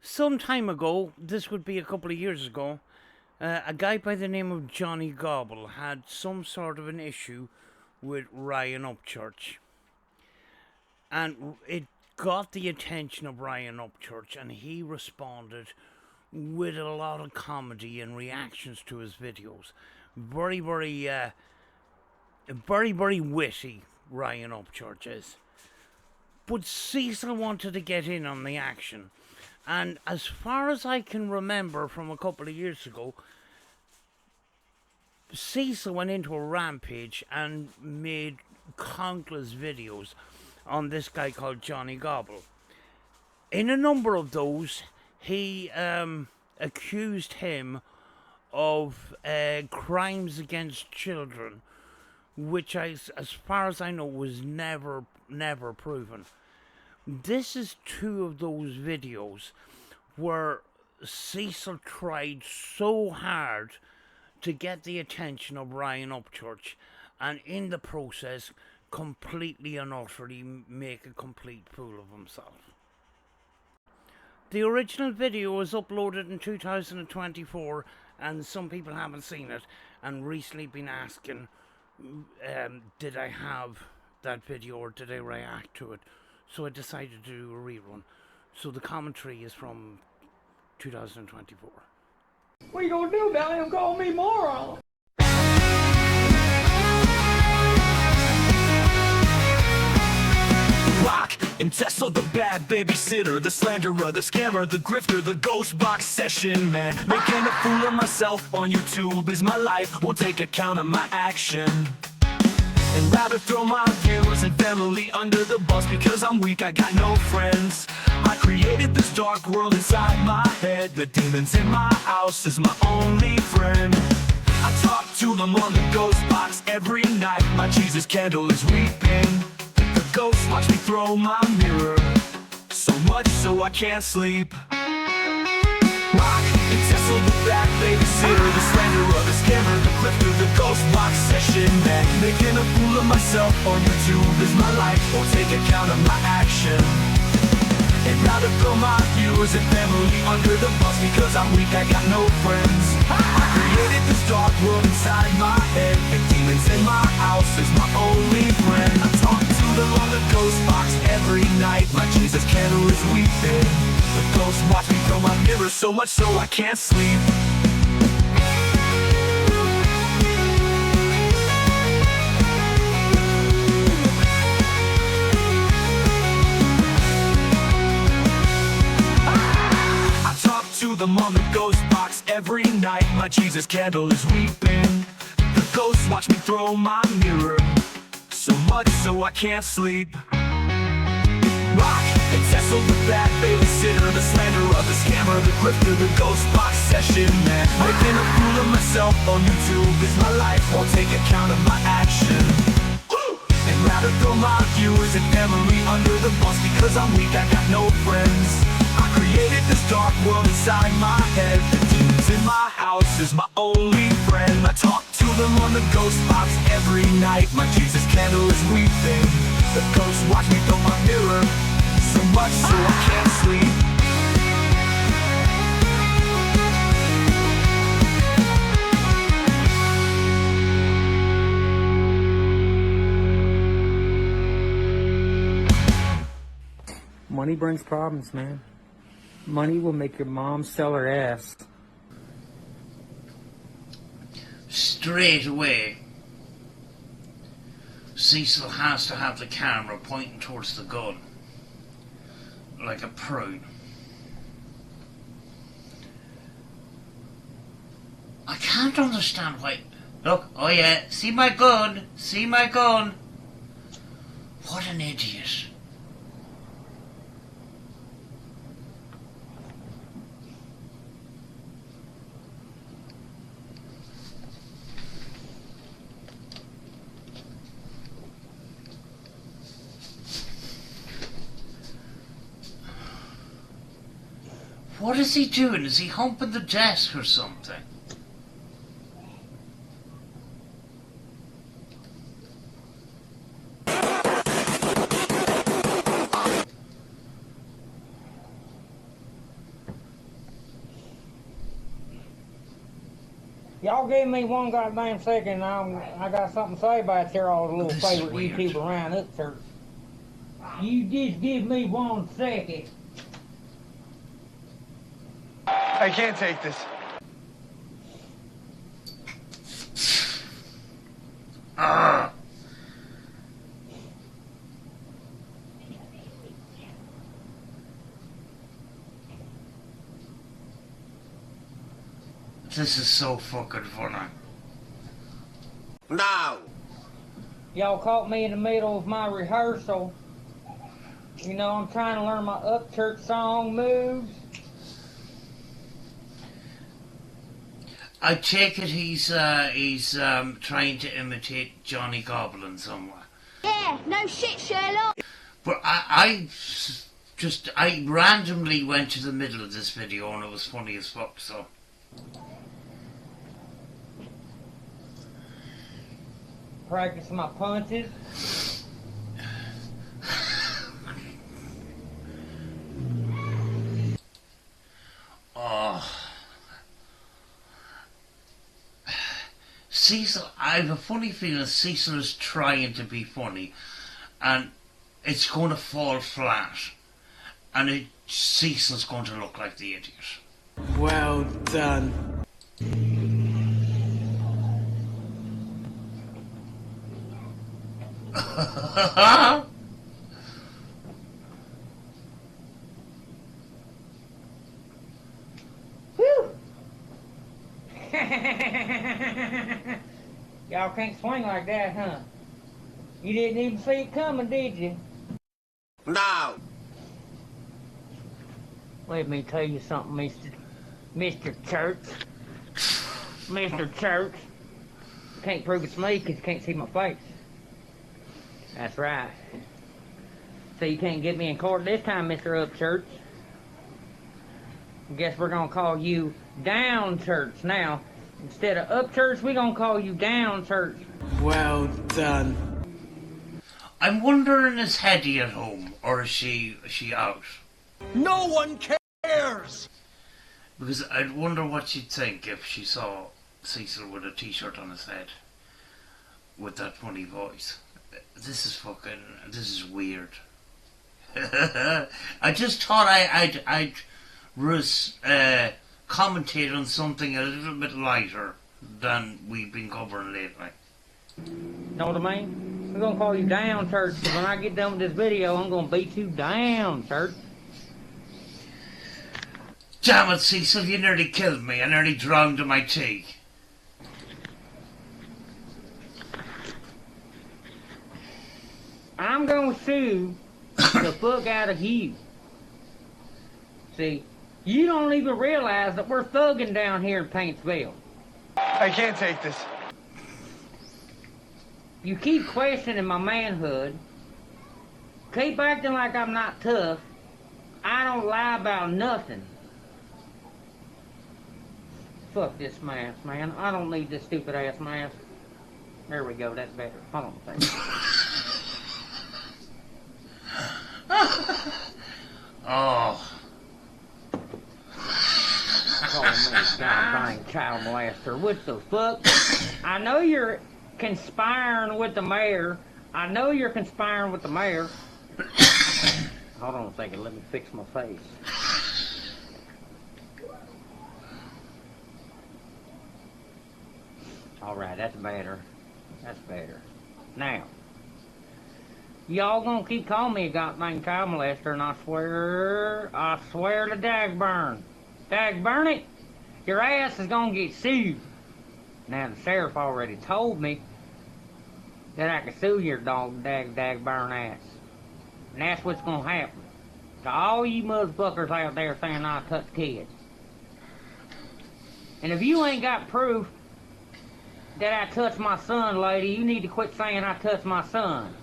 Some time ago, this would be a couple of years ago, a guy by the name of Johnny Gobble had some sort of an issue with Ryan Upchurch. And it got the attention of Ryan Upchurch, and he responded with a lot of comedy and reactions to his videos. Very witty, Ryan Upchurch is. But Cecil wanted to get in on the action. And as far as I can remember from a couple of years ago, Cecil went into a rampage and made countless videos on this guy called Johnny Gobble. In a number of those, he accused him of crimes against children, which, as far as I know, was never proven. This is two of those videos where Cecil tried so hard to get the attention of Ryan Upchurch, and in the process completely and utterly make a complete fool of himself. The original video was uploaded in 2024, and some people haven't seen it and recently been asking, did I have that video or did I react to it? So I decided to do a rerun. So the commentary is from 2024. What are you gonna do about him calling me moron? Rock and Cecil, the bad babysitter, the slanderer, the scammer, the grifter, the ghost box session man. Making a fool of myself on YouTube is my life, won't take account of my action. And rather throw my viewers and family under the bus because I'm weak, I got no friends. I created this dark world inside my head. The demons in my house is my only friend. I talk to them on the ghost box every night. My Jesus candle is weeping. The ghosts watch me throw my mirror, so much so I can't sleep. Rock and Cecil, the bad babysitter, the slanderer, the scammer, the clifter, the ghost box session man. Making a fool of myself on YouTube is my life, won't take account of my action. And rather throw my viewers and family under the bus because I'm weak, I got no friends. I created this dark world inside my head, and demons in my house is my only friend. I talk to them on the ghost box every night. My Jesus candle is weeping. The ghosts watch me throw my mirror, so much so I can't sleep. I talk to them on the ghost box every night. My Jesus candle is weeping. The ghosts watch me throw my mirror, so much so I can't sleep. Rock and Cecil, the bad babysitter, the slanderer, the scammer, the grifter, the ghost box session man. Making a fool of myself on YouTube is my life, won't take account of my action. And rather throw my viewers and family under the bus because I'm weak, I got no friends. I created this dark world inside my head. The demons in my house is my only friend. I talk to them on the ghost box every night. My Jesus candle is weeping. The ghosts watch me throw my mirror, so much so I can't sleep. Money brings problems, man. Money will make your mom sell her ass. Straight away, Cecil has to have the camera pointing towards the gun, like a pro. I can't understand why. Look, oh yeah, see my gun, see my gun. What an idiot. What is he doing? Is he humping the desk or something? Y'all give me one goddamn second. I got something to say about your old little This is favorite weird. YouTuber, Ryan Upchurch. You just give me 1 second. I can't take this. Ah. This is so fucking funny. Now. Y'all caught me in the middle of my rehearsal. You know, I'm trying to learn my Upchurch song moves. I take it he's trying to imitate Johnny Gobble in some way. Yeah, no shit, Sherlock. But I randomly went to the middle of this video and it was funny as fuck, so. Practicing my punches. Oh. Cecil, I have a funny feeling Cecil is trying to be funny and it's going to fall flat and Cecil's going to look like the idiot. Well done. Whew. Y'all can't swing like that, huh? You didn't even see it coming, did you? Now. Let me tell you something, Mr. Church. Mr. Church. Can't prove it's me because you can't see my face. That's right. So you can't get me in court this time, Mr. Upchurch. Guess we're gonna call you Down Church now. Instead of Upchurch, we're gonna call you Down Church. Well done. I'm wondering, is Hetty at home or is she out? No one cares. Because I'd wonder what she'd think if she saw Cecil with a t-shirt on his head with that funny voice. This is weird. I just thought I'd commentate on something a little bit lighter than we've been covering lately. Know what I mean? We're gonna call you Down Church. When I get done with this video, I'm gonna beat you down, Church. Damn it, Cecil, you nearly killed me. I nearly drowned in my tea. I'm gonna sue the fuck out of you. See, you don't even realize that we're thugging down here in Paintsville. I can't take this. You keep questioning my manhood. Keep acting like I'm not tough. I don't lie about nothing. Fuck this mask, man. I don't need this stupid ass mask. There we go, that's better. Hold on a second. Oh. Calling me a goddamn child molester. What the fuck? I know you're conspiring with the mayor. I know you're conspiring with the mayor. Hold on a second, let me fix my face. Alright, that's better. That's better. Now, y'all gonna keep calling me a goddamn child molester, and I swear to Dagburn. Dagburn it, your ass is gonna get sued. Now, the sheriff already told me that I could sue your Dagburn ass. And that's what's gonna happen. To all you motherfuckers out there saying I touch kids. And if you ain't got proof that I touched my son, lady, you need to quit saying I touched my son.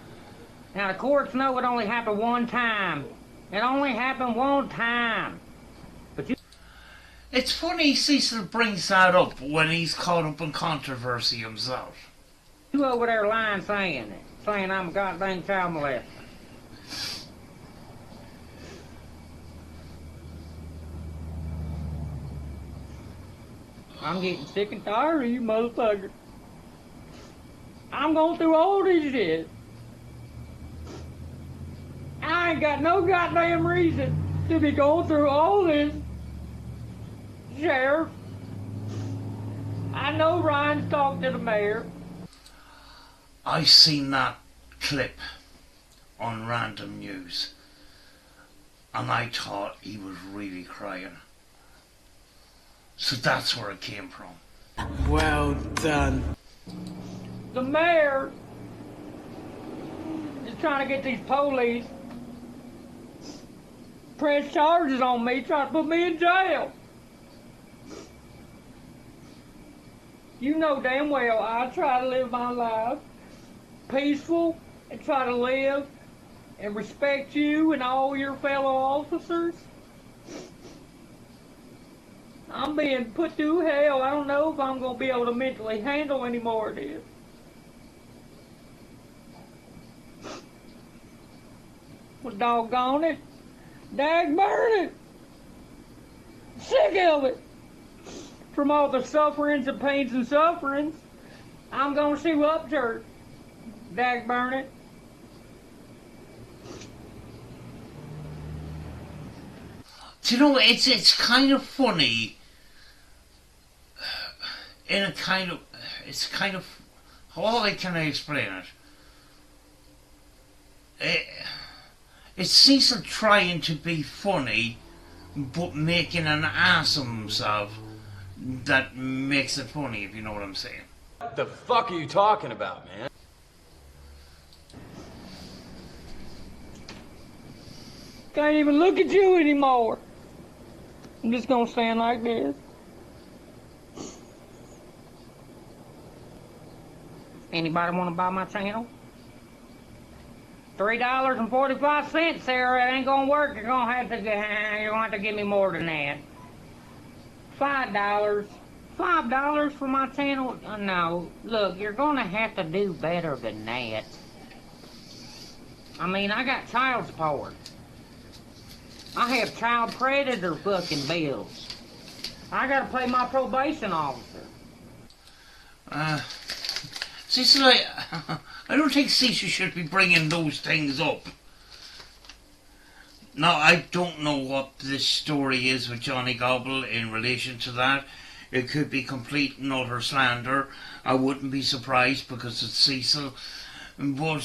Now, the courts know it only happened one time. It only happened one time. But you... It's funny Cecil brings that up when he's caught up in controversy himself. You over there lying saying it. Saying I'm a goddamn child molester. I'm getting sick and tired of you motherfuckers. I'm going through all this shit. I ain't got no goddamn reason to be going through all this, Sheriff. I know Ryan's talked to the mayor. I seen that clip on random news and I thought he was really crying. So that's where it came from. Well done. The mayor is trying to get these police press charges on me, trying to put me in jail. You know damn well I try to live my life peaceful and try to live and respect you and all your fellow officers. I'm being put through hell. I don't know if I'm going to be able to mentally handle any more of this. Well, doggone it. Dag burn it. Sick of it. From all the sufferings and pains and sufferings, I'm going to sue Upchurch. Dag burn it. Do you know, it's kind of funny. In a kind of, it's kind of, how can I explain it? It's Cecil trying to be funny, but making an ass of himself that makes it funny, if you know what I'm saying. What the fuck are you talking about, man? Can't even look at you anymore. I'm just gonna stand like this. Anybody want to buy my channel? $3.45, Sarah. It ain't gonna work. You're gonna have to give me more than that. $5. $5 for my channel? No. Look, you're gonna have to do better than that. I mean, I got child support. I have child predator fucking bills. I gotta pay my probation officer. Cecil, I don't think Cecil should be bringing those things up. Now, I don't know what this story is with Johnny Gobble in relation to that. It could be complete and utter slander. I wouldn't be surprised because it's Cecil. But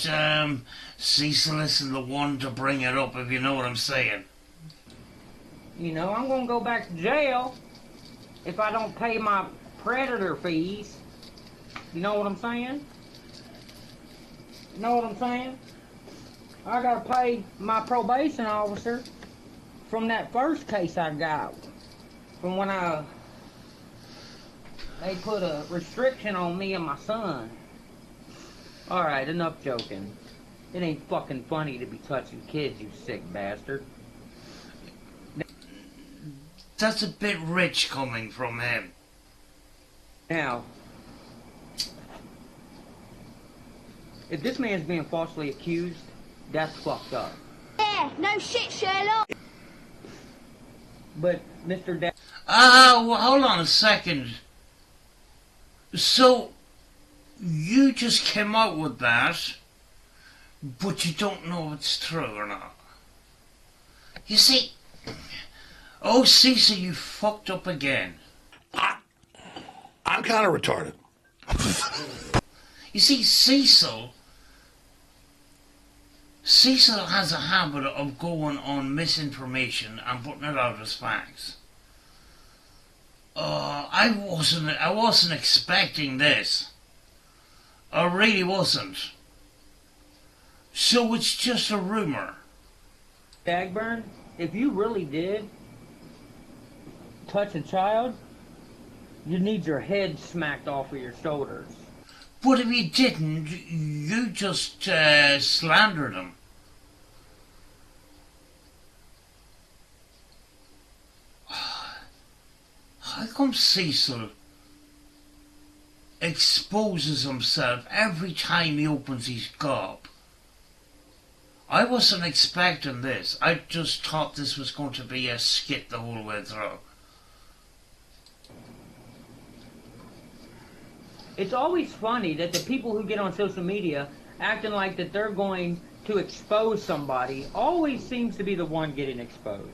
Cecil isn't the one to bring it up, if you know what I'm saying. You know, I'm gonna go back to jail if I don't pay my predator fees. You know what I'm saying? You know what I'm saying? I gotta pay my probation officer from that first case I got. From when they put a restriction on me and my son. Alright, enough joking. It ain't fucking funny to be touching kids, you sick bastard. That's a bit rich coming from him. Now, if this man's being falsely accused, that's fucked up. Yeah, no shit, Sherlock. But, Mr. Well, hold on a second. So, you just came out with that, but you don't know if it's true or not. You see, oh, Cecil, you fucked up again. I'm kind of retarded. You see, Cecil has a habit of going on misinformation and putting it out as facts. I wasn't expecting this. I really wasn't. So it's just a rumor. Dagburn, if you really did touch a child, you need your head smacked off of your shoulders. But if you didn't, you just slandered him. How come Cecil exposes himself every time he opens his gob? I wasn't expecting this. I just thought this was going to be a skit the whole way through. It's always funny that the people who get on social media acting like that they're going to expose somebody always seems to be the one getting exposed.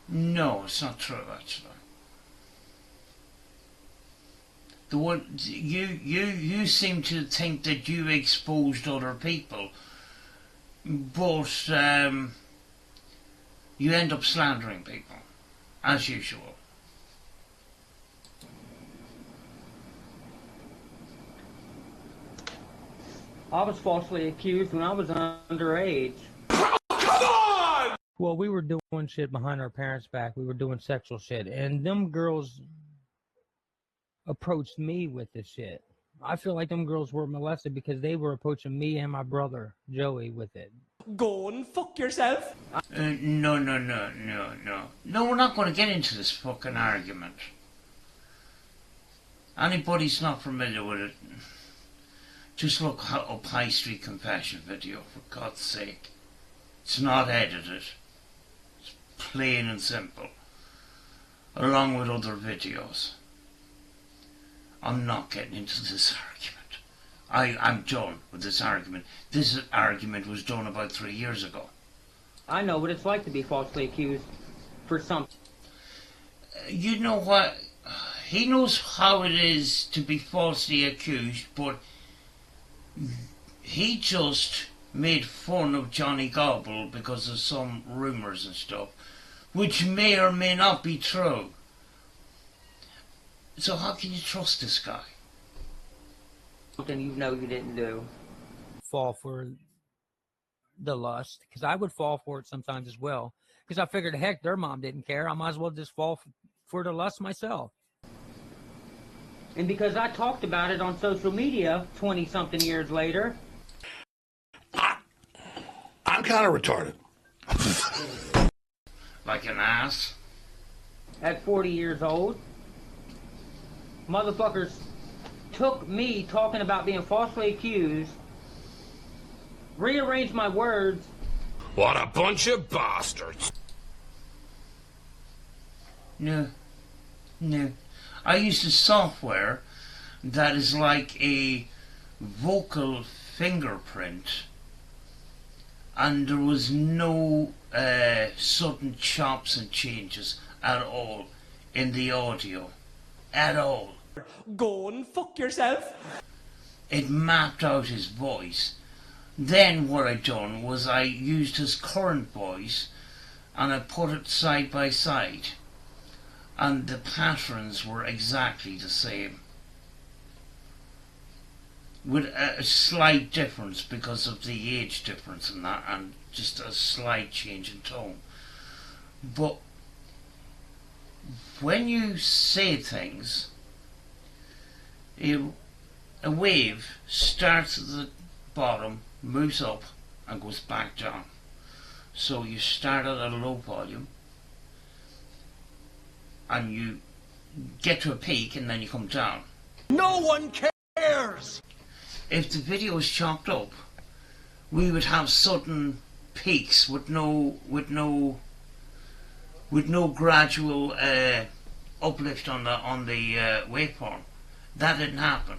No, it's not true, actually. The one you seem to think that you exposed other people, but you end up slandering people, as usual. I was falsely accused when I was underage. Well, we were doing shit behind our parents' back. We were doing sexual shit. And them girls approached me with this shit. I feel like them girls were molested because they were approaching me and my brother, Joey, with it. Go and fuck yourself. No. No, we're not going to get into this fucking argument. Anybody's not familiar with it, just look up High Street Confession video, for God's sake. It's not edited. It's plain and simple. Along with other videos. I'm not getting into this argument. I'm done with this argument. This argument was done about 3 years ago. I know what it's like to be falsely accused for something. You know what? He knows how it is to be falsely accused, but he just made fun of Johnny Gobble because of some rumours and stuff, which may or may not be true. So how can you trust this guy? Something you know you didn't do. Fall for the lust, because I would fall for it sometimes as well. Because I figured, heck, their mom didn't care. I might as well just fall for the lust myself. And because I talked about it on social media 20-something years later. I'm kind of retarded. Like an ass? At 40 years old, motherfuckers took me talking about being falsely accused, rearranged my words. What a bunch of bastards. No. I used a software that is like a vocal fingerprint, and there was no sudden chops and changes at all in the audio. At all. Go and fuck yourself. It mapped out his voice. Then what I done was I used his current voice and I put it side by side, and the patterns were exactly the same, with a slight difference because of the age difference and that, and just a slight change in tone. But when you say things, a wave starts at the bottom, moves up and goes back down. So you start at a low volume and you get to a peak and then you come down. No one cares! If the video is chopped up, we would have sudden peaks with no gradual uplift on the waveform. That didn't happen.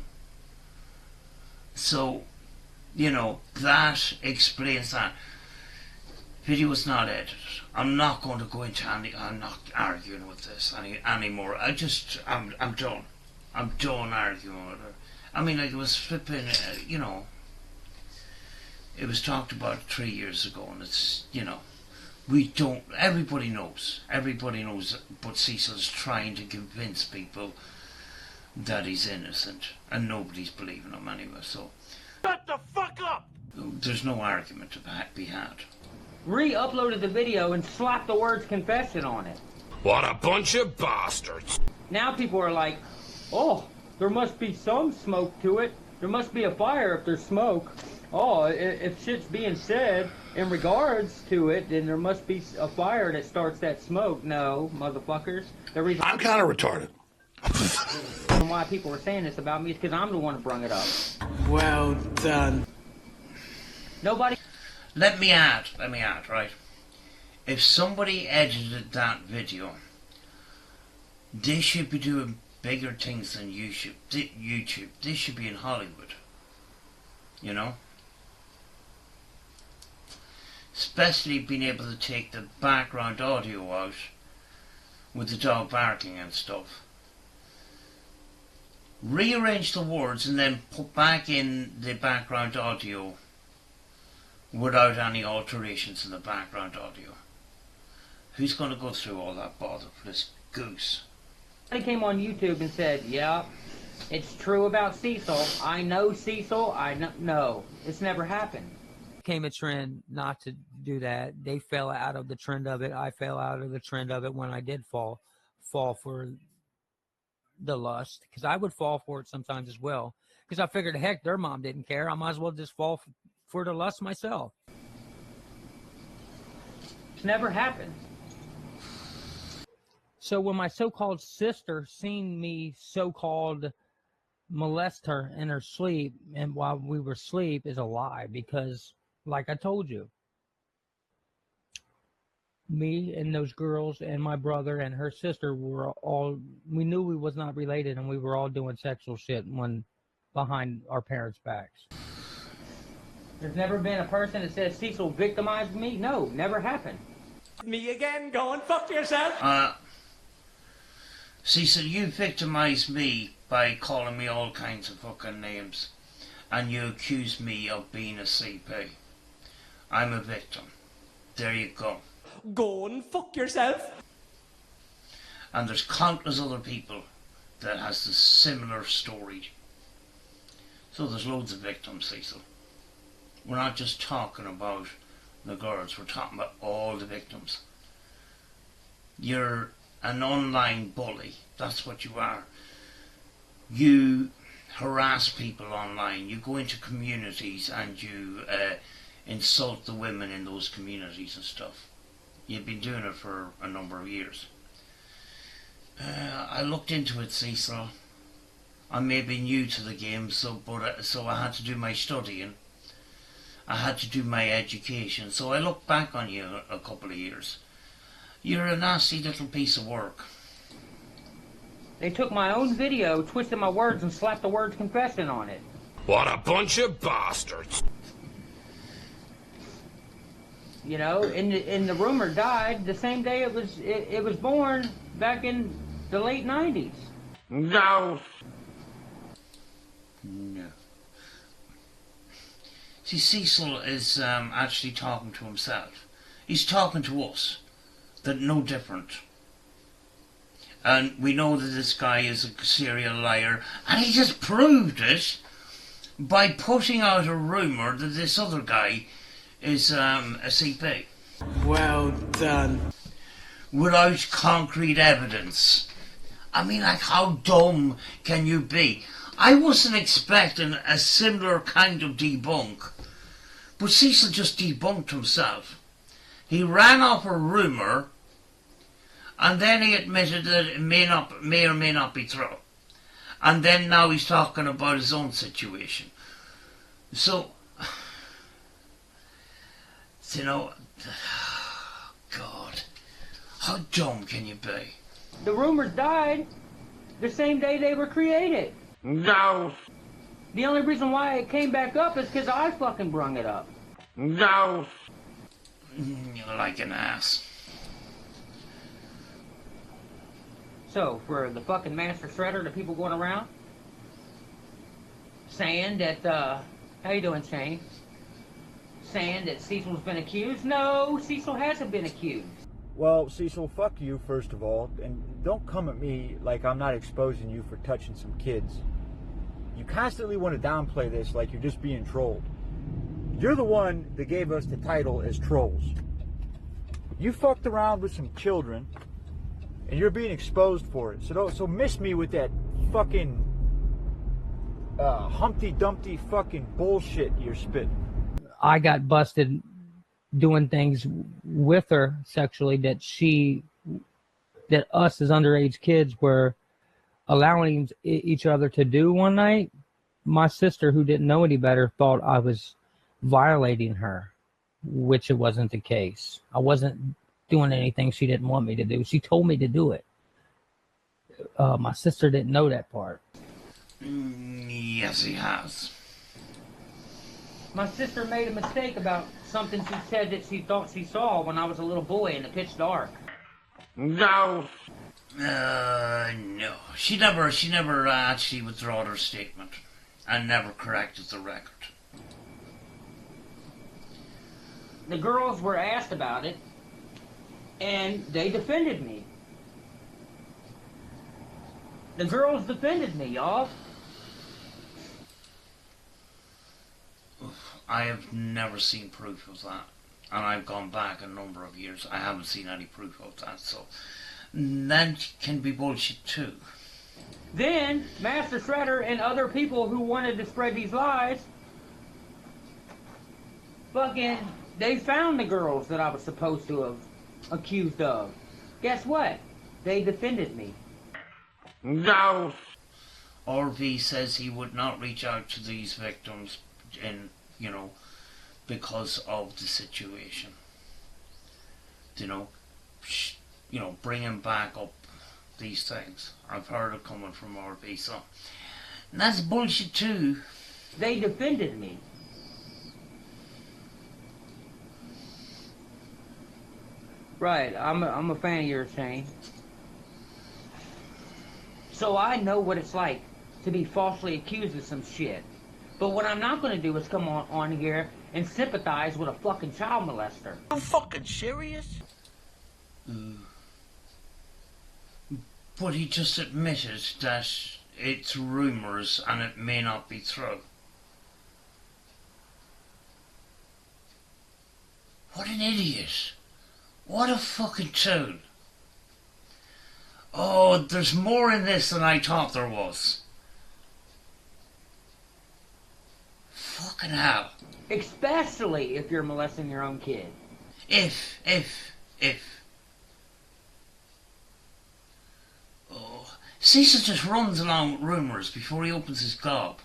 So, you know, that explains that. Video is not edited. I'm not going to go into I'm not arguing with this anymore. I'm done. I'm done arguing with it. I mean, like, it was flipping, you know, it was talked about 3 years ago, and it's, you know, everybody knows, but Cecil's trying to convince people that he's innocent, and nobody's believing him anyway, so. Shut the fuck up! There's no argument to be had. Re-uploaded the video and slapped the words confession on it. What a bunch of bastards. Now people are like, oh, there must be some smoke to it. There must be a fire if there's smoke. Oh, if shit's being said in regards to it, then there must be a fire that starts that smoke. No, motherfuckers. The reason I'm kind of retarded. why people are saying this about me is because I'm the one who brung it up. Well done. Nobody. Let me add, right? If somebody edited that video They should be doing bigger things than YouTube. They should be in Hollywood. You know? Especially being able to take the background audio out with the dog barking and stuff. Rearrange the words and then put back in the background audio without any alterations in the background audio. Who's going to go through all that bother for this goose? I came on YouTube and said, yeah, it's true about Cecil. I know Cecil. No, it's never happened. Became a trend not to do that. They fell out of the trend of it. I fell out of the trend of it when I did fall for the lust, because I would fall for it sometimes as well, because I figured, heck, their mom didn't care. I might as well just fall for the lust myself. It's never happened. So when my so-called sister seen me so-called molest her in her sleep, and while we were asleep, is a lie, because like I told you, me and those girls and my brother and her sister were all, we knew we was not related, and we were all doing sexual shit when behind our parents' backs. There's never been a person that says Cecil victimized me. No, never happened. Me again, go and fuck yourself. Cecil, you victimized me by calling me all kinds of fucking names, and you accused me of being a CP. I'm a victim. There you go. Go and fuck yourself. And there's countless other people that has the similar story. So there's loads of victims, Cecil. We're not just talking about the girls, we're talking about all the victims. You're an online bully, that's what you are. You harass people online, you go into communities and you insult the women in those communities and stuff. You've been doing it for a number of years. I looked into it, Cecil. I may be new to the game, so I had to do my studying. I had to do my education, so I looked back on you a couple of years. You're a nasty little piece of work. They took my own video, twisted my words, and slapped the words confession on it. What a bunch of bastards. You know, and the rumor died the same day it was born, back in the late 90s. No. No. See, Cecil is actually talking to himself. He's talking to us. They're no different. And we know that this guy is a serial liar, and he just proved it by putting out a rumour that this other guy is a CP. Well done. Without concrete evidence. I mean, like, how dumb can you be? I wasn't expecting a similar kind of debunk, but Cecil just debunked himself. He ran off a rumour, and then he admitted that it may or may not be true. And then now he's talking about his own situation. So, you know, God, how dumb can you be? The rumors died the same day they were created. No. The only reason why it came back up is because I fucking brung it up. No. You're like an ass. So, for the fucking master shredder, the people going around saying that, how you doing, Shane? Saying that Cecil's been accused? No, Cecil hasn't been accused. Well, Cecil, fuck you, first of all, and don't come at me like I'm not exposing you for touching some kids. You constantly want to downplay this like you're just being trolled. You're the one that gave us the title as trolls. You fucked around with some children, and you're being exposed for it. So miss me with that fucking Humpty Dumpty fucking bullshit you're spitting. I got busted doing things with her sexually that us as underage kids were allowing each other to do one night. My sister, who didn't know any better, thought I was violating her, which it wasn't the case. I wasn't doing anything she didn't want me to do. She told me to do it. my sister didn't know that part. Yes, he has. My sister made a mistake about something she said that she thought she saw when I was a little boy in the pitch dark. No. No. She never actually withdrew her statement and never corrected the record. The girls were asked about it, and they defended me. The girls defended me, y'all. I have never seen proof of that. And I've gone back a number of years. I haven't seen any proof of that. So that can be bullshit too. Then, Master Shredder and other people who wanted to spread these lies, they found the girls that I was supposed to have accused of. Guess what? They defended me. No. RV says he would not reach out to these victims because of the situation. Bringing back up these things. I've heard it coming from RV, so and that's bullshit too. They defended me. Right, I'm a fan of yours, Shane. So I know what it's like to be falsely accused of some shit. But what I'm not going to do is come on here and sympathize with a fucking child molester. Are you fucking serious? But he just admitted that it's rumours and it may not be true. What an idiot. What a fucking tool. Oh, there's more in this than I thought there was. Fucking hell. Especially if you're molesting your own kid. If. Oh, Cecil just runs along rumours before he opens his gob.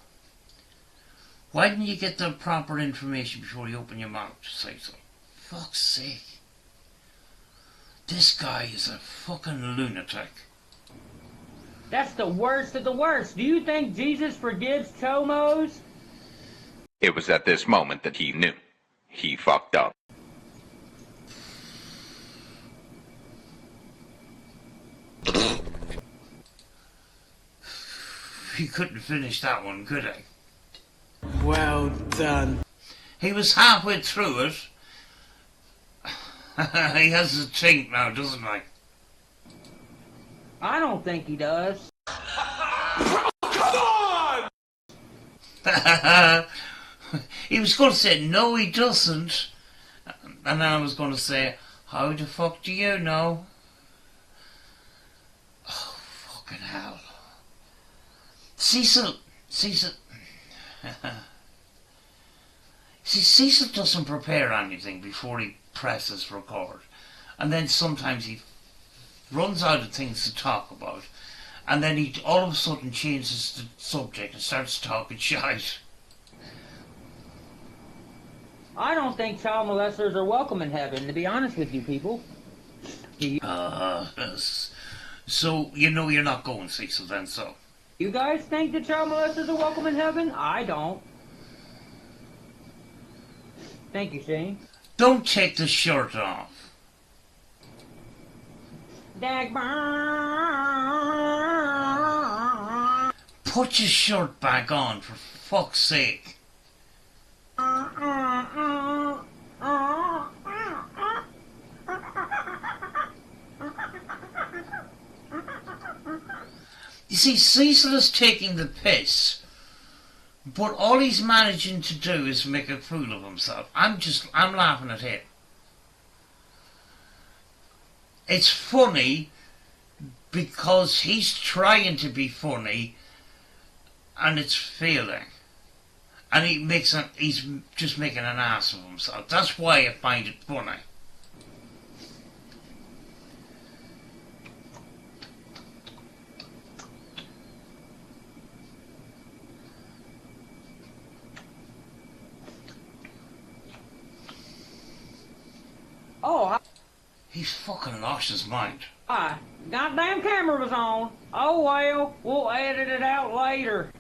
Why didn't you get the proper information before you open your mouth, Cecil? Fuck's sake. This guy is a fucking lunatic. That's the worst of the worst. Do you think Jesus forgives chomos? It was at this moment that he knew. He fucked up. He couldn't finish that one, could he? Well done. He was halfway through it. He has a chink now, doesn't he? I don't think he does. Come on! He was going to say, no he doesn't. And then I was going to say, how the fuck do you know? Oh, fucking hell. Cecil. See, Cecil doesn't prepare anything before he presses record. And then sometimes he runs out of things to talk about. And then he all of a sudden changes the subject and starts talking shite. I don't think child molesters are welcome in heaven, to be honest with you people. So, you know you're not going, Cecil, then, so. You guys think that child molesters are welcome in heaven? I don't. Thank you, Shane. Don't take the shirt off. Dagburn. Put your shirt back on, for fuck's sake. You see, Cecil is taking the piss, but all he's managing to do is make a fool of himself. I'm laughing at him. It's funny because he's trying to be funny and it's failing. And he's just making an ass of himself. That's why I find it funny. Oh, He's fucking lost his mind. Goddamn camera was on. Oh well, we'll edit it out later.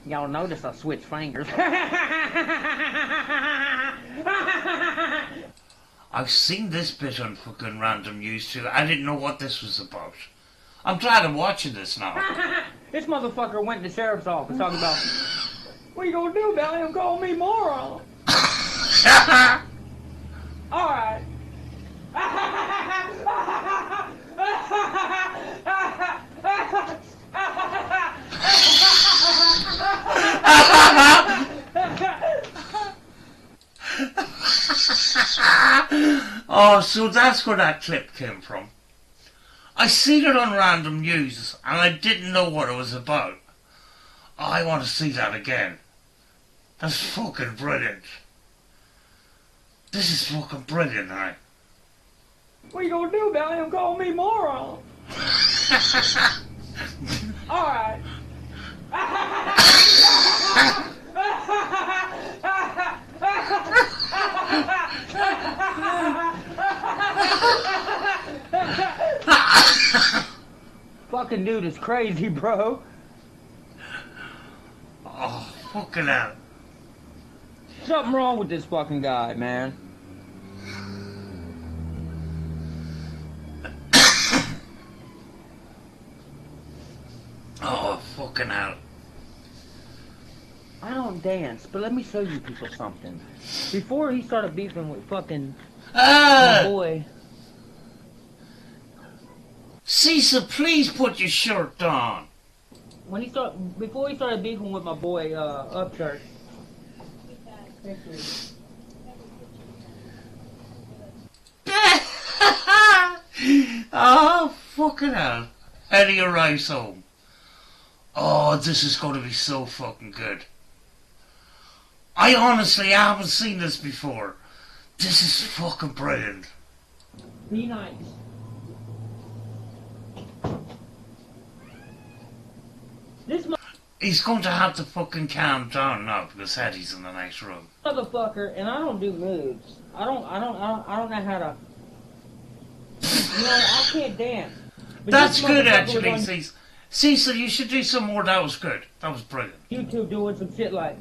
Y'all notice I switched fingers. I've seen this bit on fucking random news too. I didn't know what this was about. I'm glad I'm watching this now. This motherfucker went to the sheriff's office talking about, what you gonna do about him calling me moron? Alright. Oh, so that's where that clip came from. I seen it on random news and I didn't know what it was about. Oh, I want to see that again. That's fucking brilliant. This is fucking brilliant, right? What you gonna do about him calling me moron? Alright. Fucking dude is crazy, bro. Oh, fucking hell. Something wrong with this fucking guy, man. Oh, fucking hell. I don't dance, but let me show you people something. Before he started beefing with fucking my boy. Cecil, please put your shirt on. Before he started beefing with my boy Upchurch. Oh, fucking hell. Eddie arrives home. Oh, this is going to be so fucking good. I honestly haven't seen this before. This is fucking brilliant. Be nice. He's going to have to fucking calm down now because Eddie's in the next room. Motherfucker, and I don't do moves. I don't know how to. You know, I can't dance. But that's good, actually, Cecil. Cecil, you should do some more. That was good. That was brilliant. YouTube doing some shit like.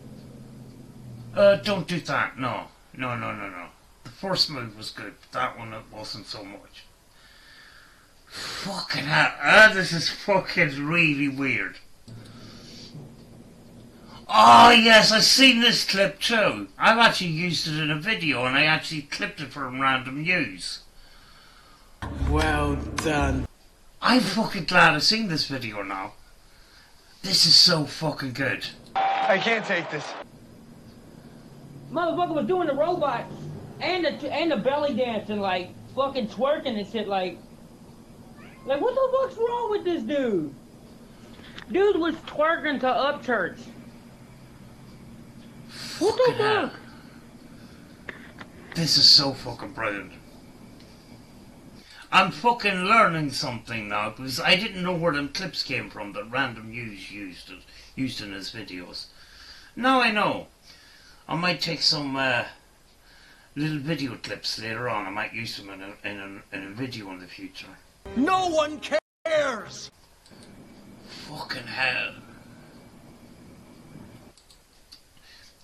Don't do that. No. The first move was good, but that one it wasn't so much. Fucking hell. This is fucking really weird. Oh yes, I've seen this clip too. I've actually used it in a video and I actually clipped it from random news. Well done. I'm fucking glad I've seen this video now. This is so fucking good. I can't take this. Motherfucker was doing the robot and the belly dancing, like fucking twerking and shit, like what the fuck's wrong with this dude? Dude was twerking to Upchurch. What the fuck? This is so fucking brilliant. I'm fucking learning something now because I didn't know where them clips came from that random news used in his videos. Now I know. I might take some little video clips later on. I might use them in a video in the future. No one cares! Fucking hell.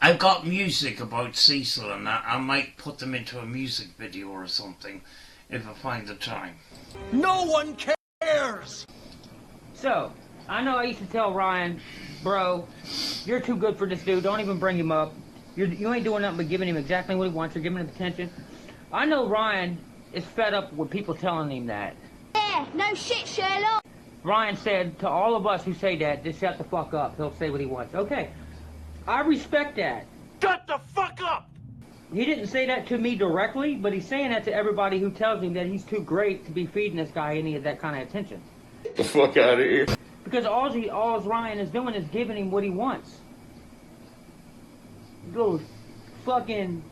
I've got music about Cecil and that. I might put them into a music video or something if I find the time. No one cares! So, I know I used to tell Ryan, bro, you're too good for this dude. Don't even bring him up. You ain't doing nothing but giving him exactly what he wants. You're giving him attention. I know Ryan is fed up with people telling him that. Yeah, no shit, Sherlock. Ryan said to all of us who say that, just shut the fuck up. He'll say what he wants. Okay, I respect that. Shut the fuck up! He didn't say that to me directly, but he's saying that to everybody who tells him that he's too great to be feeding this guy any of that kind of attention. Get the fuck out of here. Because all Ryan is doing is giving him what he wants. Go fucking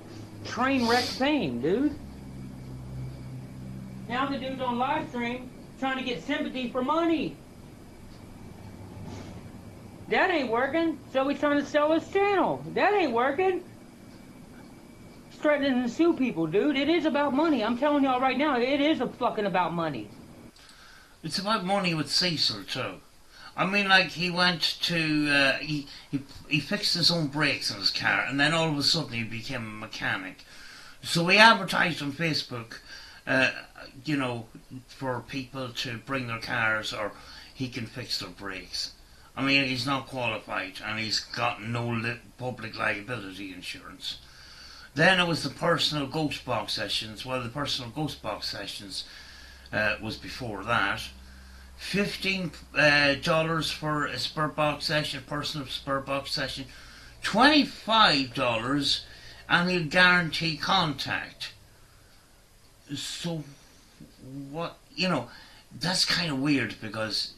train wreck fame, dude. Now the dude's on live stream trying to get sympathy for money. That ain't working, so he's trying to sell his channel. That ain't working. He's threatening to sue people, dude. It is about money. I'm telling y'all right now, it is fucking about money. It's about money with Cecil too. I mean, like, he went to, he fixed his own brakes in his car, and then all of a sudden he became a mechanic. So he advertised on Facebook, you know, for people to bring their cars, or he can fix their brakes. I mean, he's not qualified, and he's got no public liability insurance. Then it was the personal ghost box sessions. Well, the personal ghost box sessions was before that. $15 for a spur box session, personal spur box session. $25, and he'll guarantee contact. So, what, you know, that's kind of weird, because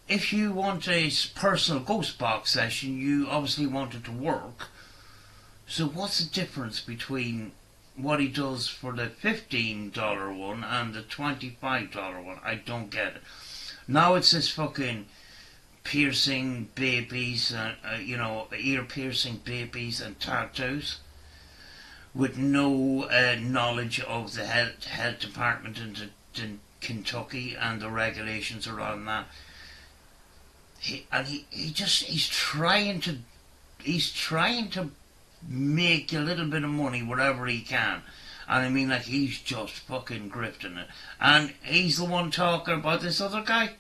if you want a personal ghost box session, you obviously want it to work. So what's the difference between what he does for the $15 one and the $25 one? I don't get it. Now it's this fucking piercing babies, you know, ear piercing babies and tattoos, with no knowledge of the health department in Kentucky and the regulations around that. He's trying to make a little bit of money wherever he can. And I mean, like, he's just fucking grifting it. And he's the one talking about this other guy.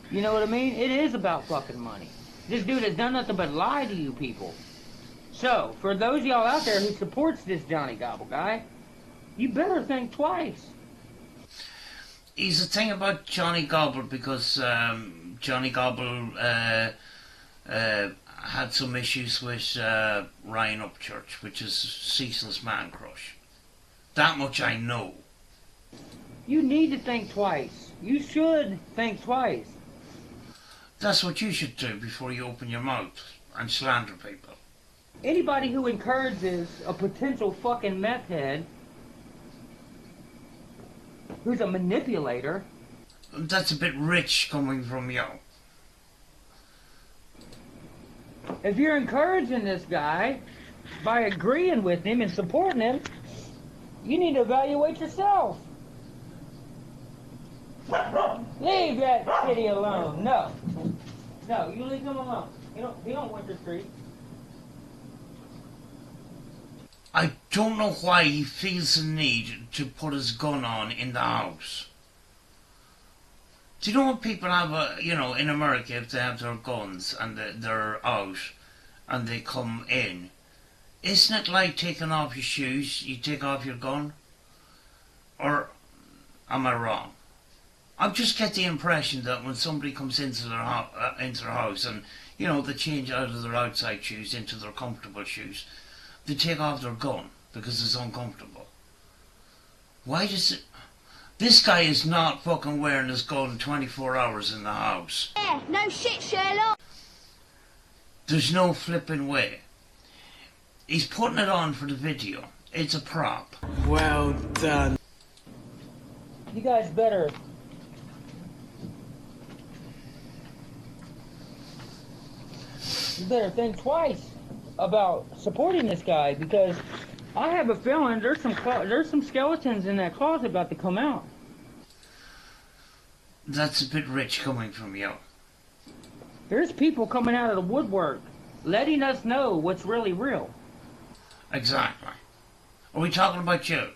You know what I mean? It is about fucking money. This dude has done nothing but lie to you people. So, for those of y'all out there who supports this Johnny Gobble guy, you better think twice. He's the thing about Johnny Gobble, because Johnny Gobble had some issues with Ryan Upchurch, which is Cecil's man crush. That much I know. You need to think twice. You should think twice. That's what you should do before you open your mouth and slander people. Anybody who encourages a potential fucking meth head who's a manipulator. That's a bit rich coming from you. If you're encouraging this guy by agreeing with him and supporting him, you need to evaluate yourself. Leave that kitty alone. No. No, you leave him alone. He don't want your street. I don't know why he feels the need to put his gun on in the house. Do you know when people have you know, in America, if they have their guns and they're out and they come in, isn't it like taking off your shoes, you take off your gun? Or am I wrong? I just get the impression that when somebody comes into their house and, you know, they change out of their outside shoes into their comfortable shoes, they take off their gun because it's uncomfortable. Why does it... This guy is not fucking wearing his gun 24 hours in the house. Yeah, no shit, Sherlock. There's no flipping way. He's putting it on for the video. It's a prop. Well done. You guys better... You better think twice about supporting this guy, because I have a feeling there's some skeletons in that closet about to come out. That's a bit rich coming from you. There's people coming out of the woodwork letting us know what's really real. Exactly. Are we talking about you?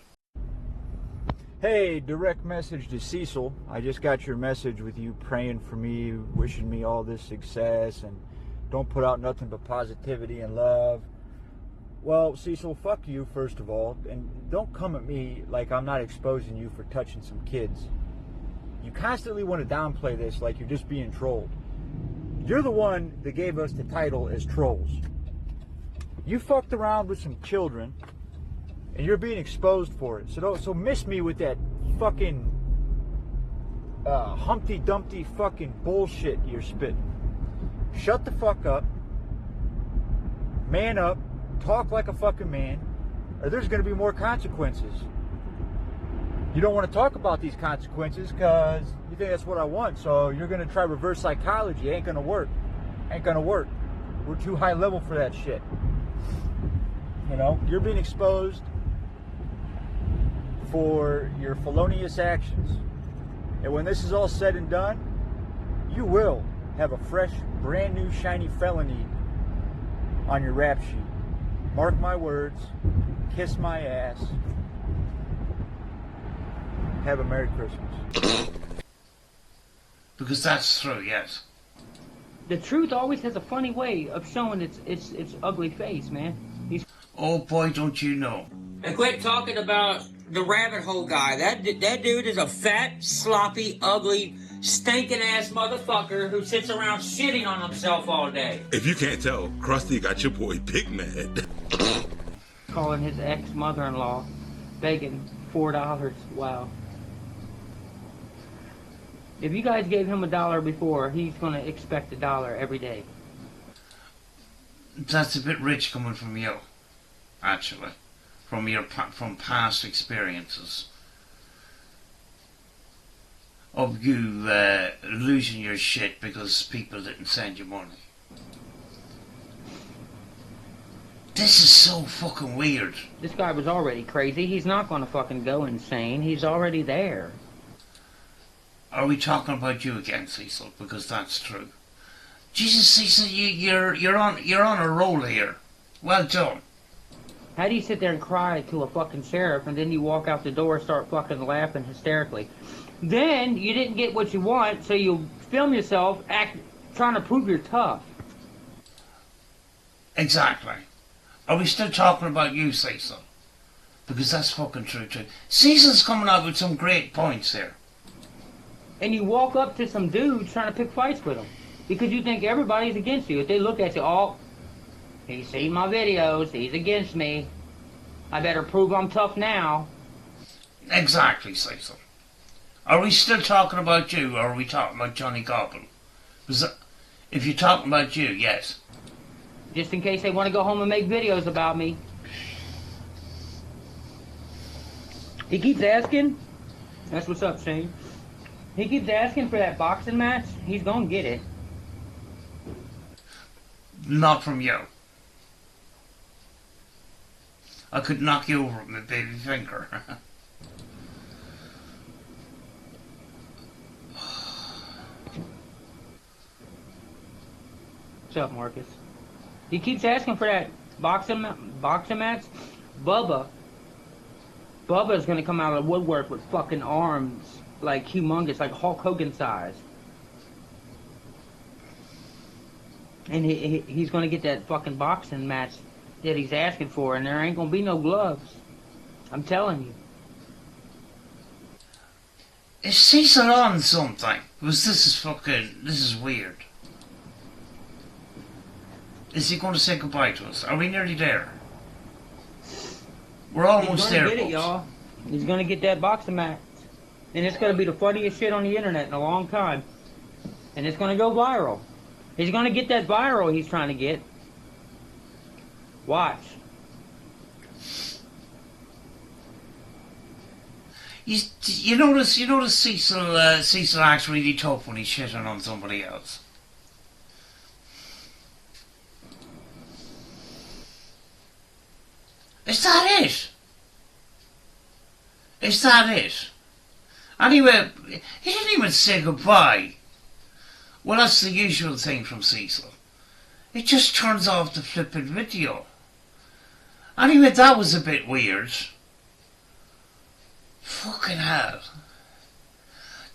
Hey, direct message to Cecil. I just got your message with you praying for me, wishing me all this success, and don't put out nothing but positivity and love. Well, Cecil, fuck you, first of all, and don't come at me like I'm not exposing you for touching some kids. You constantly want to downplay this like you're just being trolled. You're the one that gave us the title as trolls. You fucked around with some children, and you're being exposed for it. So miss me with that fucking Humpty Dumpty fucking bullshit you're spitting. Shut the fuck up, man up, talk like a fucking man, or there's going to be more consequences. You don't want to talk about these consequences because you think that's what I want. So you're going to try reverse psychology. Ain't going to work. Ain't going to work. We're too high level for that shit. You know, you're being exposed for your felonious actions. And when this is all said and done, you will have a fresh, brand new, shiny felony on your rap sheet. Mark my words. Kiss my ass. Have a Merry Christmas. Because that's true, yes. The truth always has a funny way of showing its ugly face, man. Oh boy, don't you know. And quit talking about the rabbit hole guy. That dude is a fat, sloppy, ugly, stinking ass motherfucker who sits around shitting on himself all day. If you can't tell, Krusty got your boy big mad. Calling his ex-mother-in-law, begging $4. Wow. If you guys gave him $1 before, he's gonna expect $1 every day. That's a bit rich coming from you, actually, from past experiences of you losing your shit because people didn't send you money. This is so fucking weird. This guy was already crazy. He's not gonna fucking go insane. He's already there. Are we talking about you again, Cecil? Because that's true. Jesus, Cecil, you're on a roll here. Well done. How do you sit there and cry to a fucking sheriff and then you walk out the door and start fucking laughing hysterically? Then you didn't get what you want, so you film yourself trying to prove you're tough. Exactly. Are we still talking about you, Cecil? Because that's fucking true too. Cecil's coming out with some great points here. And you walk up to some dudes trying to pick fights with them. Because you think everybody's against you. If they look at you, oh, he's seen my videos, he's against me. I better prove I'm tough now. Exactly, Cecil. Are we still talking about you, or are we talking about Johnny Gobble? Because if you're talking about you, yes. Just in case they want to go home and make videos about me. He keeps asking. That's what's up, Shane. He keeps asking for that boxing match. He's gonna get it. Not from you. I could knock you over with my baby finger. What's up, Marcus? He keeps asking for that boxing match. Bubba's gonna come out of the woodwork with fucking arms like humongous, like Hulk Hogan size. And he's gonna get that fucking boxing match that he's asking for, and there ain't gonna be no gloves. I'm telling you. Is Cecil on something? Because this is weird. Is he going to say goodbye to us? Are we nearly there? We're almost there, He's gonna get it, y'all. He's gonna get that boxing match. And it's gonna be the funniest shit on the internet in a long time. And it's gonna go viral. He's gonna get that viral he's trying to get. Watch. You notice Cecil acts really tough when he's shitting on somebody else. Is that it? Is that it? Anyway, he didn't even say goodbye. Well, that's the usual thing from Cecil. He just turns off the flippin' video. Anyway, that was a bit weird. Fucking hell.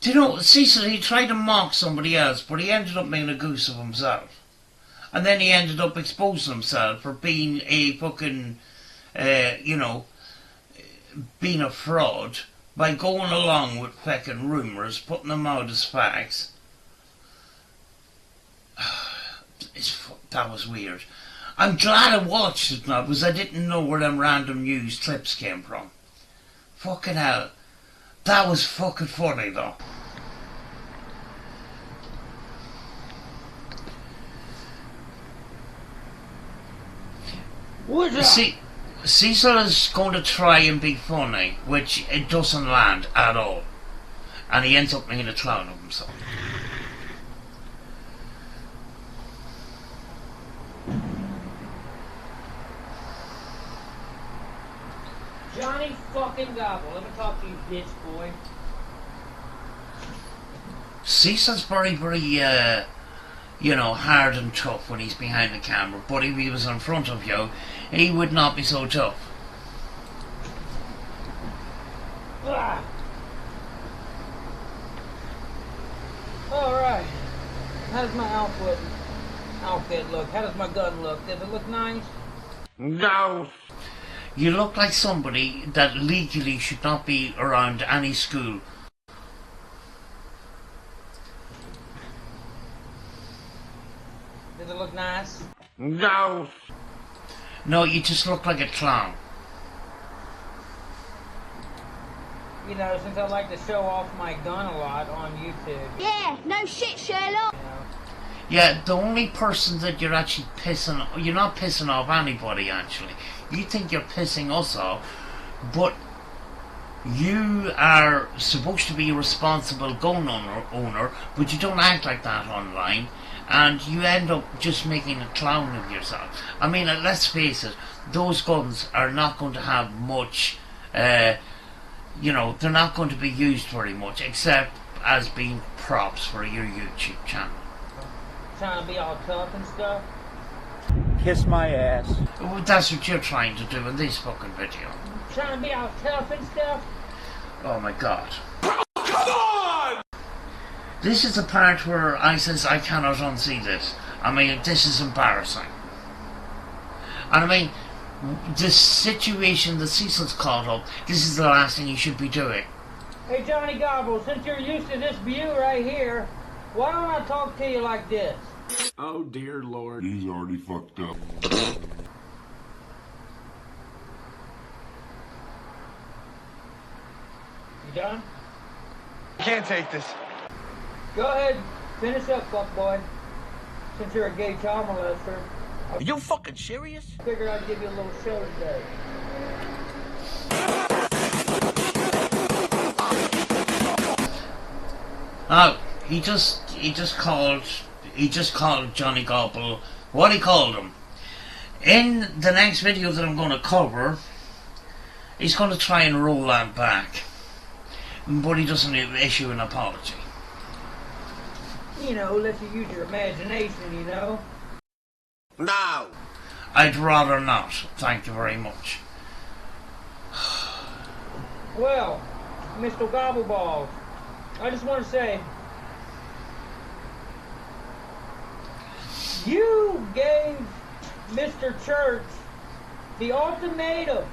Do you know, Cecil, he tried to mock somebody else, but he ended up making a goose of himself. And then he ended up exposing himself for being a fucking, being a fraud by going along with fucking rumours, putting them out as facts. That was weird. I'm glad I watched it now, because I didn't know where them random news clips came from. Fucking hell. That was fucking funny, though. What's up? See, Cecil is going to try and be funny, which it doesn't land at all. And he ends up making a clown of himself. Johnny fucking Gobble, let me talk to you, bitch boy. Cecil's very, very, you know, hard and tough when he's behind the camera, but if he was in front of you, he would not be so tough. Ah. Alright. How does my outfit look? How does my gun look? Does it look nice? No. You look like somebody that legally should not be around any school. Does it look nice? No. No, you just look like a clown. You know, since I like to show off my gun a lot on YouTube. Yeah, no shit, Sherlock. You know. Yeah, the only person that you're actually you're not pissing off anybody actually. You think you're pissing us off, but you are supposed to be a responsible gun owner, but you don't act like that online, and you end up just making a clown of yourself. I mean, let's face it, those guns are not going to have much, you know, they're not going to be used very much, except as being props for your YouTube channel. Trying to be all tough and stuff? Kiss my ass. Well, that's what you're trying to do in this fucking video. Trying to be all tough and stuff? Oh my god. Come on! This is the part where I says I cannot unsee this. I mean, this is embarrassing. And I mean, the situation that Cecil's caught up, this is the last thing you should be doing. Hey Johnny Gobble, since you're used to this view right here, why don't I talk to you like this? Oh dear Lord. He's already fucked up. You done? I can't take this. Go ahead, finish up, fuckboy. Since you're a gay child molester, Are you fucking serious? I figured I'd give you a little show today. Oh, he just called Johnny Gobble what he called him. In the next video that I'm going to cover, he's going to try and roll that back, but he doesn't issue an apology. You know, let you use your imagination, you know? No. I'd rather not, thank you very much. Well, Mr. Gobbleballs, I just want to say, you gave Mr. Church the ultimatum.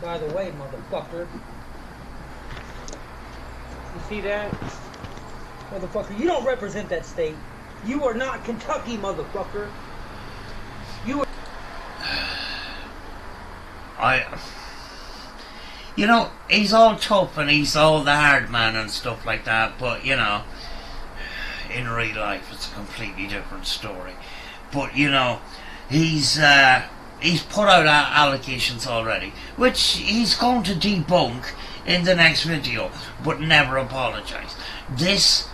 By the way, motherfucker. You see that? Motherfucker, you don't represent that state. You are not Kentucky, motherfucker. You are... You know, he's all tough and he's all the hard man and stuff like that, but, you know, in real life it's a completely different story. But, you know, he's put out allegations already, which he's going to debunk in the next video, but never apologize. This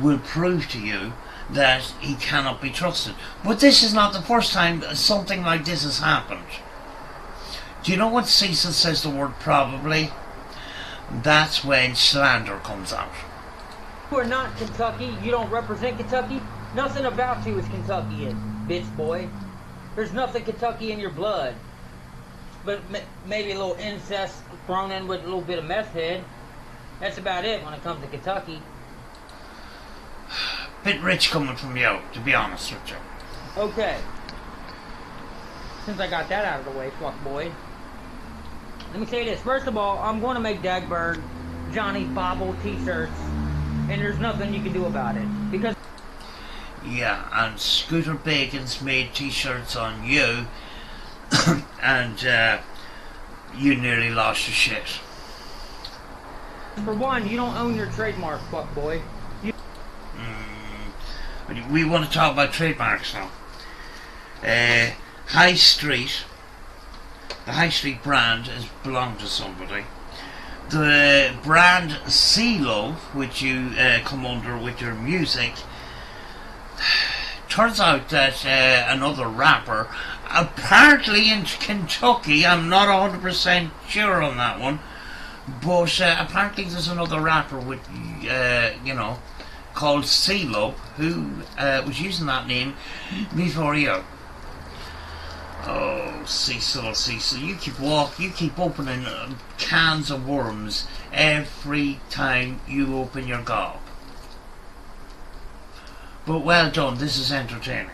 will prove to you that he cannot be trusted. But this is not the first time something like this has happened. Do you know what Cecil says the word probably? That's when slander comes out. You are not Kentucky. You don't represent Kentucky. Nothing about you is Kentuckian, bitch boy. There's nothing Kentucky in your blood. But maybe a little incest thrown in with a little bit of meth head. That's about it when it comes to Kentucky. Bit rich coming from you, to be honest with you. Okay. Since I got that out of the way, fuck boy. Let me say this. First of all, I'm going to make Dagberg Johnny Gobble t-shirts, and there's nothing you can do about it. Because... Yeah, and Scooter Bacon's made t-shirts on you, and you nearly lost your shit. For one, you don't own your trademark, fuck boy. We want to talk about trademarks now. High Street The High Street brand is belonged to somebody. The brand CeeLo, which you come under with your music, turns out that another rapper, apparently in Kentucky, I'm not 100% sure on that one, but apparently there's another rapper with, called CeeLo, who was using that name before you. Oh, Cecil, you keep opening cans of worms every time you open your gob. But well done, this is entertaining.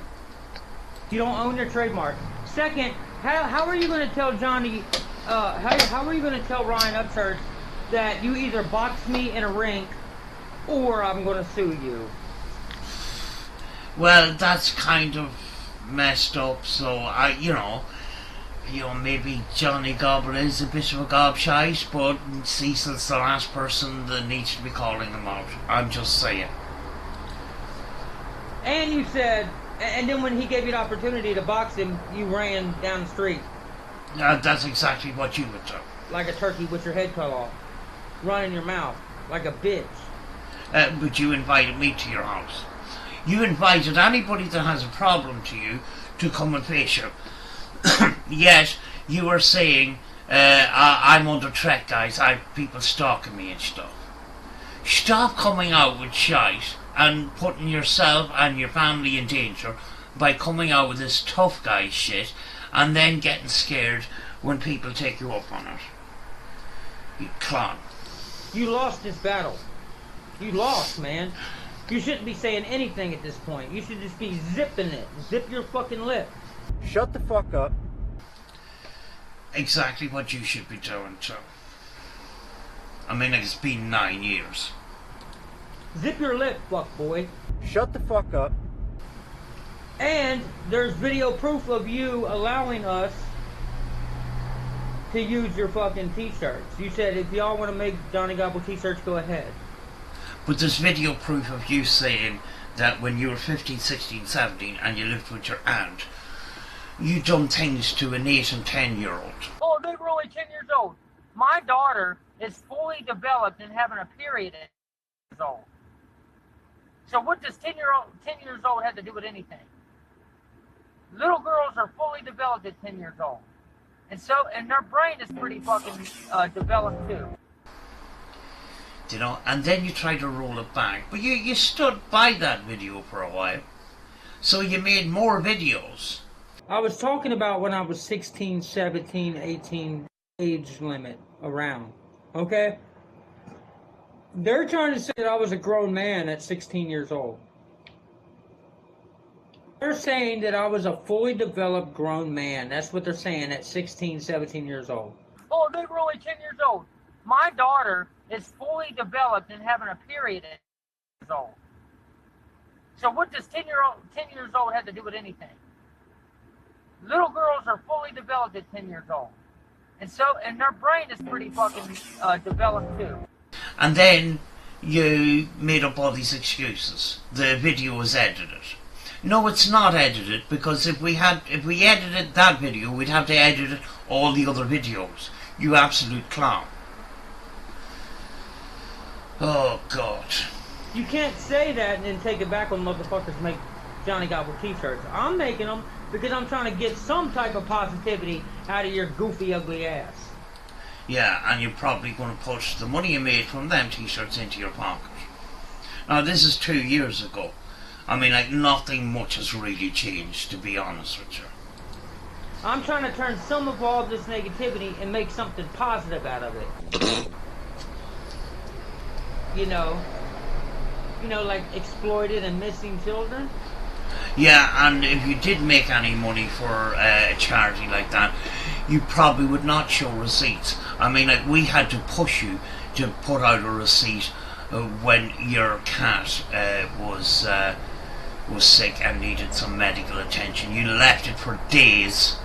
You don't own your trademark. Second, how are you going to tell Johnny, how are you going to tell Ryan Upchurch that you either box me in a rink or I'm going to sue you? Well, that's kind of messed up, so maybe Johnny Gobble is a bit of a gobshite, but Cecil's the last person that needs to be calling him out. I'm just saying. And you said, and then when he gave you the opportunity to box him, you ran down the street. That's exactly what you would do. Like a turkey with your head cut off. Running your mouth. Like a bitch. But you invited me to your house. You invited anybody that has a problem to you to come and face you. Yet, you were saying, I'm under threat, guys. I have people stalking me and stuff. Stop coming out with shite and putting yourself and your family in danger by coming out with this tough guy shit and then getting scared when people take you up on it. You clown. You lost this battle. You lost, man. You shouldn't be saying anything at this point. You should just be zipping it. Zip your fucking lip. Shut the fuck up. Exactly what you should be doing too. I mean, it's been 9 years. Zip your lip, fuck boy. Shut the fuck up. And there's video proof of you allowing us to use your fucking t-shirts. You said if y'all want to make Johnny Gobble t-shirts, go ahead. But there's video proof of you saying that when you were 15, 16, 17 and you lived with your aunt, you done things to an 8 and 10-year-old. Oh, they were only 10 years old. My daughter is fully developed and having a period at 10 years old. So what does 10 years old have to do with anything? Little girls are fully developed at 10 years old. And their brain is pretty fucking developed too. You know, and then you try to roll it back. But you stood by that video for a while. So you made more videos. I was talking about when I was 16, 17, 18 age limit around. Okay? They're trying to say that I was a grown man at 16 years old. They're saying that I was a fully developed grown man. That's what they're saying at 16, 17 years old. Oh, they were only 10 years old. My daughter is fully developed and having a period at 10 years old. So what does 10 years old have to do with anything? Little girls are fully developed at 10 years old. And their brain is pretty fucking developed too. And then you made up all these excuses. The video was edited. No, it's not edited, because if we edited that video, we'd have to edit all the other videos. You absolute clown. Oh, God. You can't say that and then take it back when motherfuckers make Johnny Gobble t-shirts. I'm making them because I'm trying to get some type of positivity out of your goofy, ugly ass. Yeah, and you're probably going to put the money you made from them t-shirts into your pocket. Now, this is 2 years ago. I mean, like, nothing much has really changed, to be honest with you. I'm trying to turn some of all this negativity and make something positive out of it. You know, like exploited and missing children. Yeah, and if you did make any money for a charity like that, you probably would not show receipts. I mean, like, we had to push you to put out a receipt when your cat was sick and needed some medical attention. You left it for days.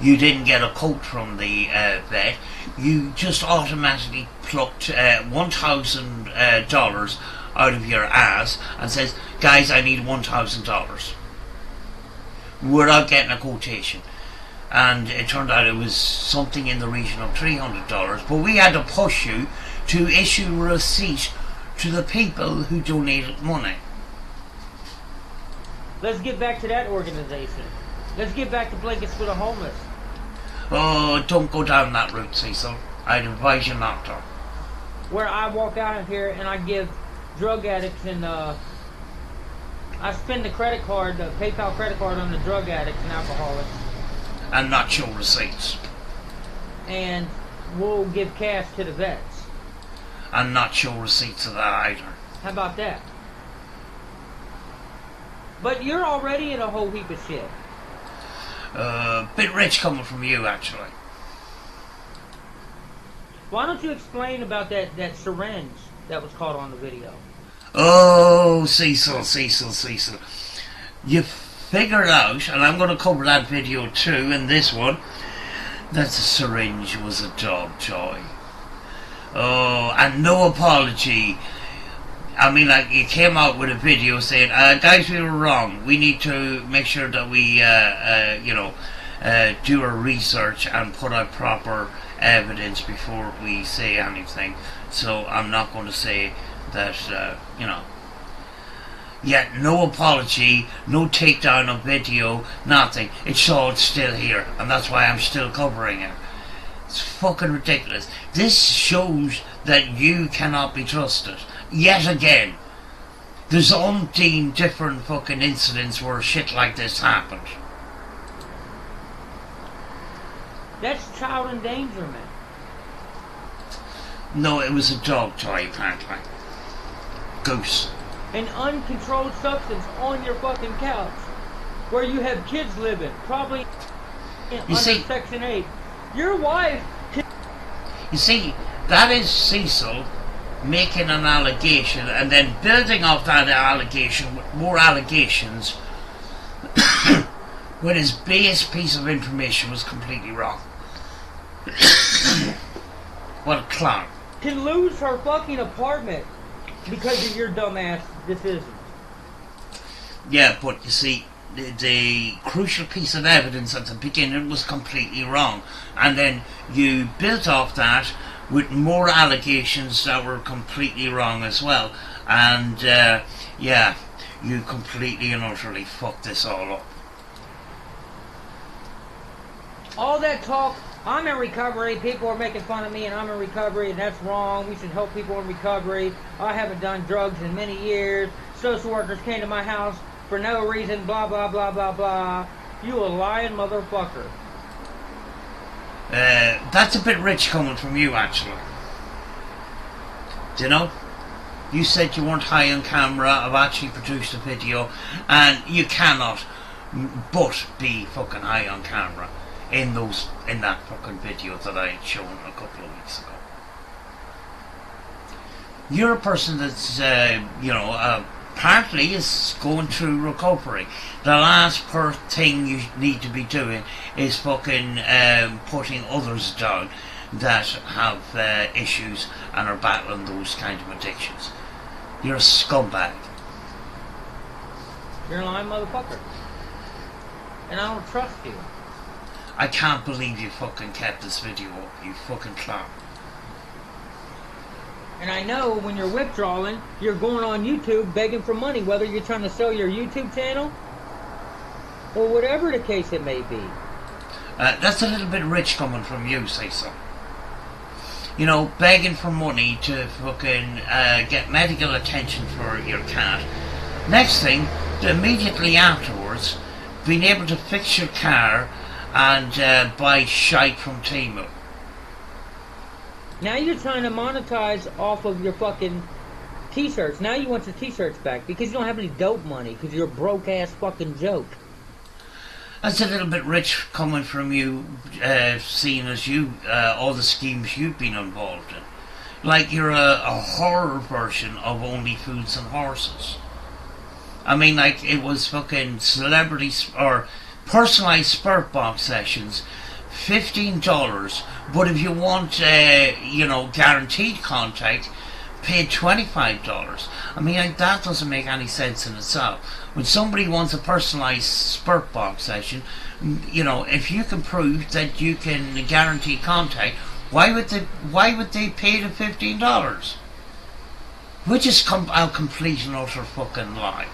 You didn't get a coat from the vet. You just automatically plucked $1,000 out of your ass and says, guys, I need $1,000 without getting a quotation. and it turned out it was something in the region of $300, but we had to push you to issue a receipt to the people who donated money. Let's get back to that organization. Let's get back to blankets for the homeless. Oh, don't go down that route, Cecil. I'd advise you not to. Where I walk out of here and I give drug addicts and I spend the credit card, the PayPal credit card on the drug addicts and alcoholics. And not show receipts. And we'll give cash to the vets. And not show receipts of that either. How about that? But you're already in a whole heap of shit. Bit rich coming from you, actually. Why don't you explain about that syringe that was caught on the video? Oh, Cecil. You figured out, and I'm going to cover that video too in this one, that the syringe was a dog toy. Oh, and no apology. I mean, like, you came out with a video saying, guys, we were wrong. We need to make sure that we, do our research and put out proper evidence before we say anything. So I'm not going to say that, Yet no apology, no takedown of video, nothing. It's all still here, and that's why I'm still covering it. It's fucking ridiculous. This shows that you cannot be trusted. Yet again. There's umpteen different fucking incidents where shit like this happened. That's child endangerment. No, it was a dog toy, apparently. Goose. An uncontrolled substance on your fucking couch. Where you have kids living. Probably under Section 8. Your wife... You see, that is Cecil making an allegation and then building off that allegation with more allegations when his base piece of information was completely wrong. What a clown. Can lose her fucking apartment because of your dumbass decisions. Yeah, but you see, the crucial piece of evidence at the beginning was completely wrong, and then you built off that with more allegations that were completely wrong as well, and yeah, you completely and utterly fucked this all up. All that talk, I'm in recovery, people are making fun of me and I'm in recovery and that's wrong, we should help people in recovery, I haven't done drugs in many years, social workers came to my house for no reason, blah blah blah blah blah. You a lying motherfucker. That's a bit rich coming from you, actually. Do you know? You said you weren't high on camera. I've actually produced a video, and you cannot but be fucking high on camera in that fucking video that I had shown a couple of weeks ago. You're a person that's apparently is going through recovery. The last thing you need to be doing is fucking putting others down that have issues and are battling those kind of addictions. You're a scumbag. You're a lying motherfucker. And I don't trust you. I can't believe you fucking kept this video up, you fucking clown. And I know when you're withdrawing, you're going on YouTube begging for money, whether you're trying to sell your YouTube channel or whatever the case it may be. That's a little bit rich coming from you, Cecil. You know, begging for money to fucking get medical attention for your cat. Next thing, immediately afterwards, being able to fix your car and buy shite from Temu. Now you're trying to monetize off of your fucking t-shirts. Now you want your t-shirts back because you don't have any dope money because you're a broke-ass fucking joke. That's a little bit rich coming from you, seeing as you, all the schemes you've been involved in. Like you're a horror version of Only Foods and Horses. I mean, like, it was fucking celebrity or personalized Spirit Box sessions, $15, but if you want, guaranteed contact, paid $25. I mean, like, that doesn't make any sense in itself. When somebody wants a personalized spurt box session, you know, if you can prove that you can guarantee contact, why would they pay the $15? Which is a complete and utter fucking lie.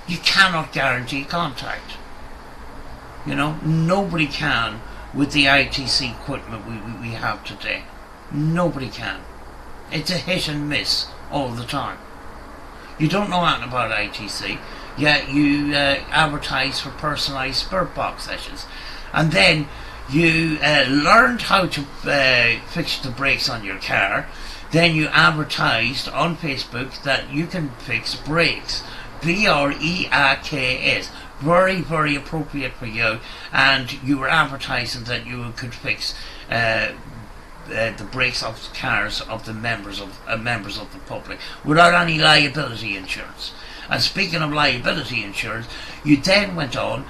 You cannot guarantee contact. You know, nobody can with the ITC equipment we have today. Nobody can. It's a hit and miss all the time. You don't know anything about ITC, yet you advertise for personalised spurt box sessions. And then you learned how to fix the brakes on your car. Then you advertised on Facebook that you can fix brakes. B-R-E-A-K-S. Very, very appropriate for you. And you were advertising that you could fix the brakes of cars of the members of the public without any liability insurance. And speaking of liability insurance, you then went on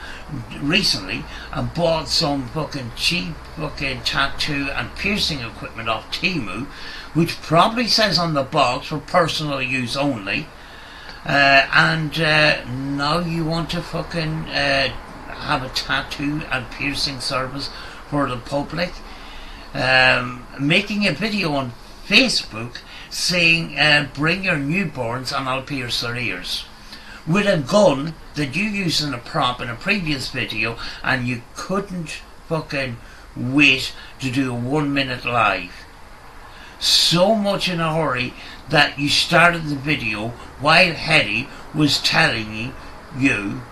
recently and bought some fucking cheap fucking tattoo and piercing equipment off Temu, which probably says on the box for personal use only, and now you want to fucking have a tattoo and piercing service for the public, making a video on Facebook saying bring your newborns and I'll pierce their ears, with a gun that you used in a prop in a previous video, and you couldn't fucking wait to do a 1 minute live. So much in a hurry that you started the video while Hetty was telling you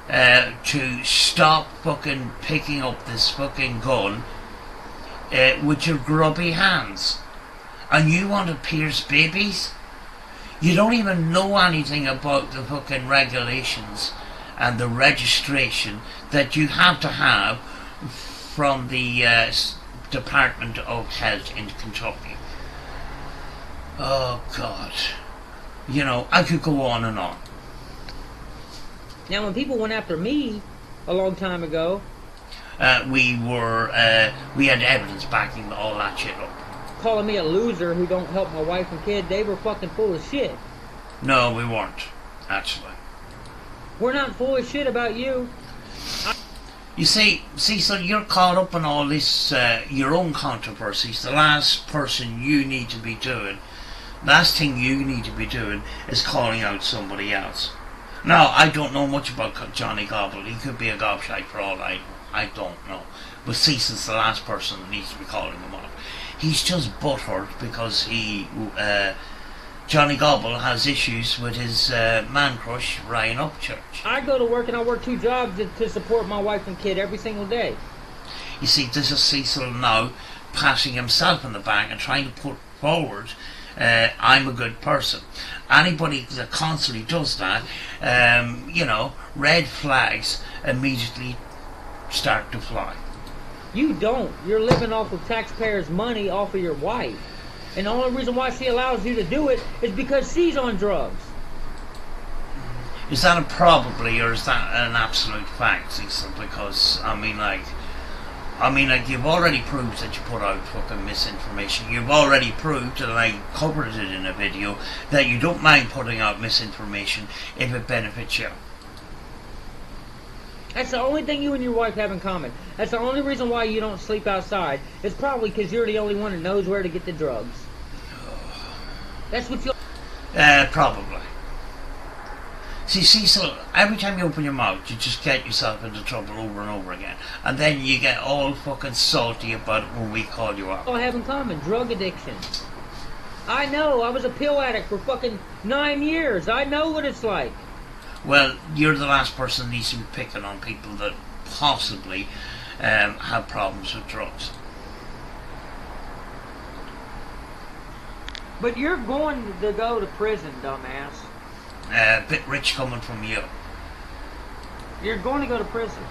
to stop fucking picking up this fucking gun with your grubby hands. And you want to pierce babies? You don't even know anything about the fucking regulations and the registration that you have to have from the Department of Health in Kentucky. Oh God. You know, I could go on and on. Now when people went after me a long time ago, we had evidence backing all that shit up. Calling me a loser who don't help my wife and kid, they were fucking full of shit. No, we weren't, actually. We're not full of shit about you. You see, Cecil, you're caught up in all this, your own controversies. The last person you need to be doing, last thing you need to be doing is calling out somebody else. Now, I don't know much about Johnny Gobble. He could be a gobshite for all I don't know. But Cecil's the last person that needs to be calling him out. He's just butthurt because Johnny Gobble has issues with his man crush, Ryan Upchurch. I go to work and I work 2 jobs to support my wife and kid every single day. You see, this is Cecil now patting himself on the back and trying to put forward, I'm a good person. Anybody that constantly does that, you know, red flags immediately start to fly. You don't. You're living off of taxpayers' money off of your wife. And the only reason why she allows you to do it is because she's on drugs. Is that a probably, or is that an absolute fact, Cecil? Because, I mean, like, you've already proved that you put out fucking misinformation. You've already proved, and I covered it in a video, that you don't mind putting out misinformation if it benefits you. That's the only thing you and your wife have in common. That's the only reason why you don't sleep outside. It's probably because you're the only one that knows where to get the drugs. That's what you... Probably. See, Cecil, every time you open your mouth, you just get yourself into trouble over and over again. And then you get all fucking salty about it when we call you out. All I have in common, drug addiction. I know, I was a pill addict for fucking 9 years. I know what it's like. Well, you're the last person that needs to be picking on people that possibly have problems with drugs. But you're going to go to prison, dumbass. A bit rich coming from you. You're going to go to prison.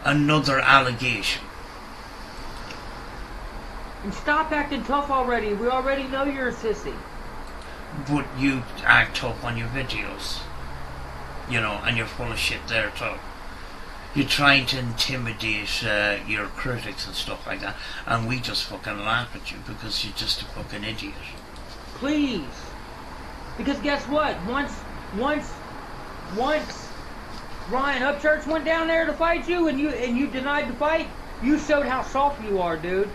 Another allegation. And stop acting tough already. We already know you're a sissy. But you act tough on your videos. You know, and you're full of shit there too. you're trying to intimidate your critics and stuff like that, and we just fucking laugh at you because you're just a fucking idiot. Please. Because guess what? Once Ryan Upchurch went down there to fight you and you denied the fight, you showed how soft you are, dude.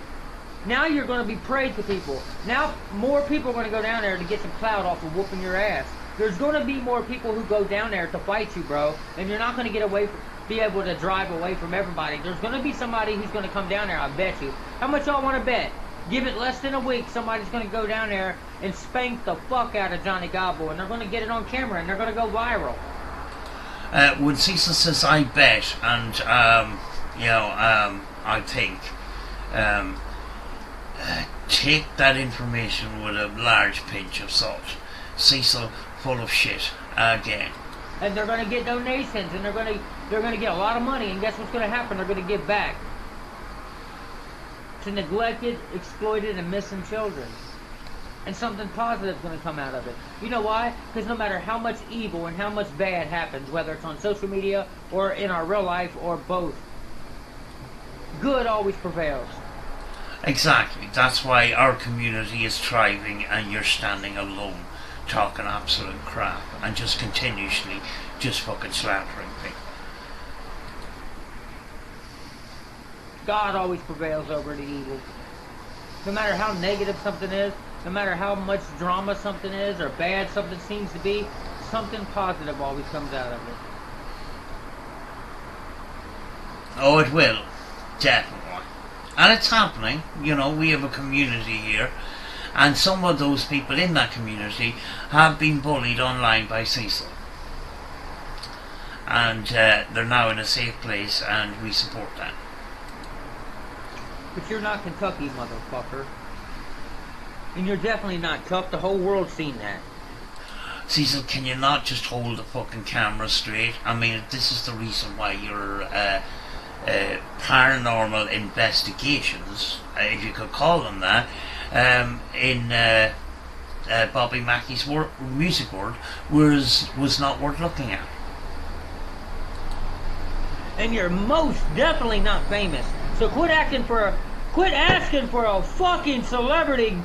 Now you're going to be prey to people. Now more people are going to go down there to get some clout off of whooping your ass. There's going to be more people who go down there to fight you, bro. And you're not going to be able to drive away from everybody. There's going to be somebody who's going to come down there, I bet you. How much y'all want to bet? Give it less than a week, somebody's going to go down there and spank the fuck out of Johnny Gobble. And they're going to get it on camera and they're going to go viral. When Cecil says I bet, and I think, take that information with a large pinch of salt. Cecil, full of shit again. And they're going to get donations, and they're going to get a lot of money. And guess what's going to happen? They're going to give back to neglected, exploited, and missing children. And something positive is going to come out of it. You know why? Because no matter how much evil and how much bad happens, whether it's on social media or in our real life or both, good always prevails. Exactly. That's why our community is thriving and you're standing alone, talking absolute crap and just continuously just fucking slandering people. God always prevails over the evil. No matter how negative something is, no matter how much drama something is or bad something seems to be, something positive always comes out of it. Oh, it will. Definitely. And it's happening. You know, we have a community here, and some of those people in that community have been bullied online by Cecil. And they're now in a safe place, and we support that. But you're not Kentucky, motherfucker. And you're definitely not tough. The whole world's seen that. Cecil, can you not just hold the fucking camera straight? I mean, this is the reason why your paranormal investigations, if you could call them that, in Bobby Mackey's music world was not worth looking at. And you're most definitely not famous. So quit asking for a fucking celebrity.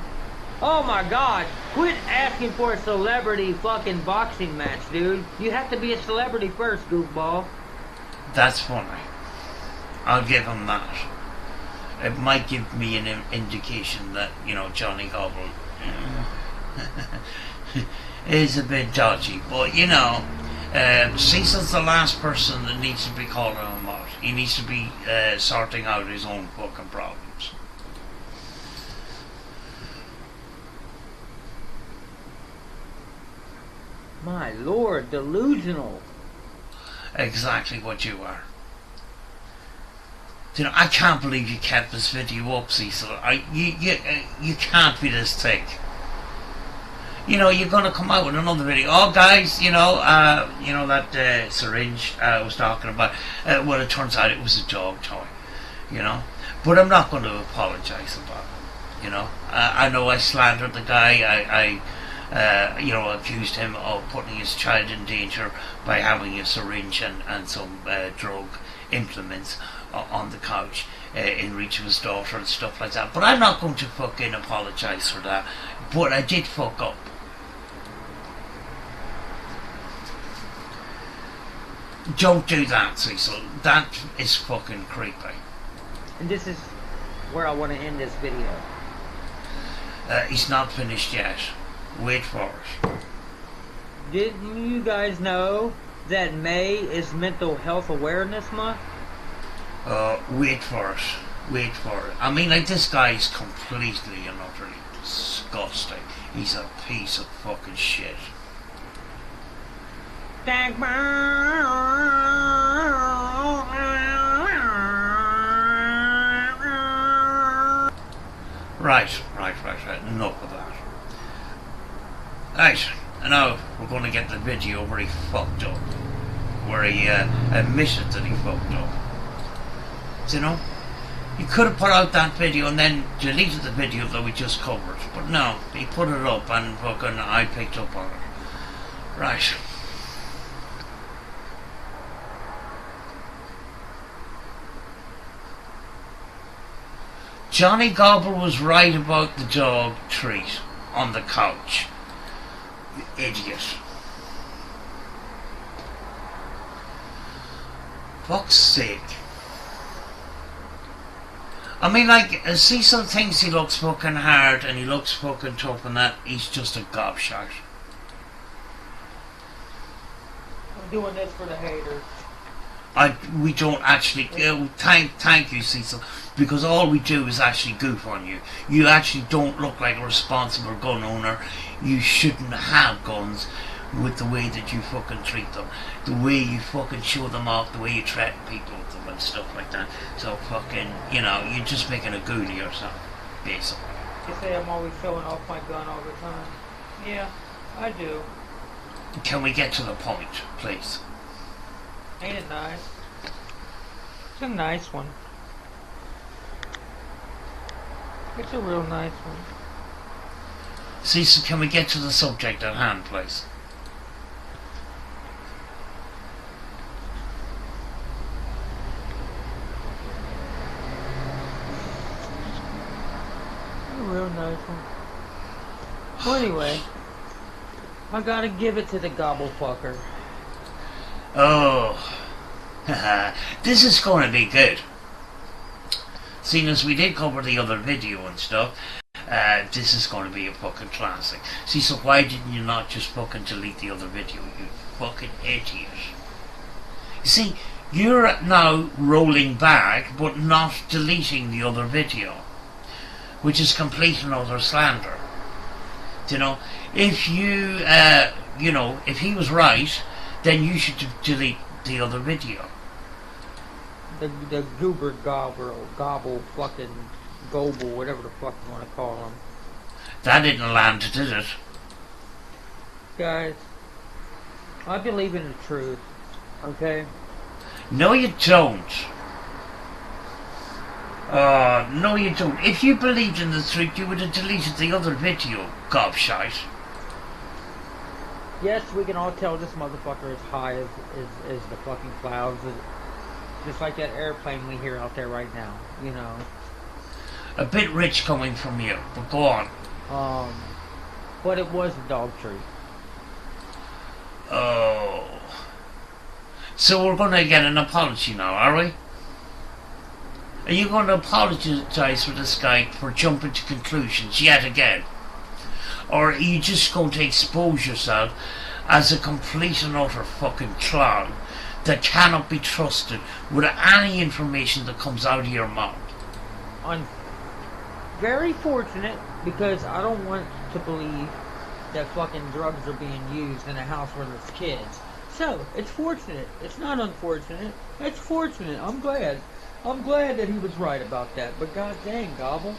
Oh my God, quit asking for a celebrity fucking boxing match, dude. You have to be a celebrity first, goofball. That's funny. I'll give him that. It might give me an indication that, you know, Johnny Gobble is a bit dodgy. But, you know, Cecil's the last person that needs to be calling him out. He needs to be sorting out his own fucking problems. My Lord, delusional. Exactly what you are. You know, I can't believe you kept this video up, Cecil. You can't be this thick. You know, you're gonna come out with another video. Oh, guys, you know that syringe I was talking about. Well, it turns out it was a dog toy. You know, but I'm not going to apologize about it. You know, I know I slandered the guy. I accused him of putting his child in danger by having a syringe and some drug implements on the couch in reach of his daughter and stuff like that. But I'm not going to fucking apologize for that. But I did fuck up. Don't do that, Cecil. That is fucking creepy. And this is where I want to end this video. He's not finished yet. Wait for it. Didn't you guys know that May is Mental Health Awareness Month? Wait for it. Wait for it. I mean, like, this guy is completely and utterly disgusting. He's a piece of fucking shit. Right. Enough of that. Right, now we're going to get the video where he fucked up. Where he admitted that he fucked up. So, you know, he could have put out that video and then deleted the video that we just covered. But no, he put it up and fucking I picked up on it. Right. Johnny Gobble was right about the dog treat on the couch. You idiot. Fuck's sake. I mean, like, Cecil thinks he looks fucking hard and he looks fucking tough and that. He's just a gobshite. I'm doing this for the haters. We don't actually. Thank you, Cecil, because all we do is actually goof on you. You actually don't look like a responsible gun owner. You shouldn't have guns with the way that you fucking treat them, the way you fucking show them off, the way you threaten people with them and stuff like that. So fucking, you know, you're just making a goon of yourself, basically. You say I'm always showing off my gun all the time. Yeah, I do. Can we get to the point, please? Ain't it nice? It's a nice one. It's a real nice one. Cecil, can we get to the subject at hand, please? A real nice one. Well, anyway, I gotta give it to the gobble fucker. Oh, this is going to be good. Seeing as we did cover the other video and stuff, this is going to be a fucking classic. See, so why didn't you not just fucking delete the other video, you fucking idiot? You see, you're now rolling back, but not deleting the other video, which is complete and utter slander. You know, if you, you know, if he was right, then you should delete the other video. The goober gobble fucking gobble, whatever the fuck you want to call him. That didn't land, did it? Guys, I believe in the truth, okay? No you don't. No you don't. If you believed in the truth, you would have deleted the other video, gobshite. Yes, we can all tell this motherfucker is high as the fucking clouds. Just like that airplane we hear out there right now, you know. A bit rich coming from you, but go on. But it was a dog treat. Oh. So we're going to get an apology now, are we? Are you going to apologize for this guy for jumping to conclusions yet again? Or are you just going to expose yourself as a complete and utter fucking clown that cannot be trusted with any information that comes out of your mouth? I'm very fortunate because I don't want to believe that fucking drugs are being used in a house where there's kids. So, it's fortunate. It's not unfortunate. It's fortunate. I'm glad. I'm glad that he was right about that. But god dang, Gobble.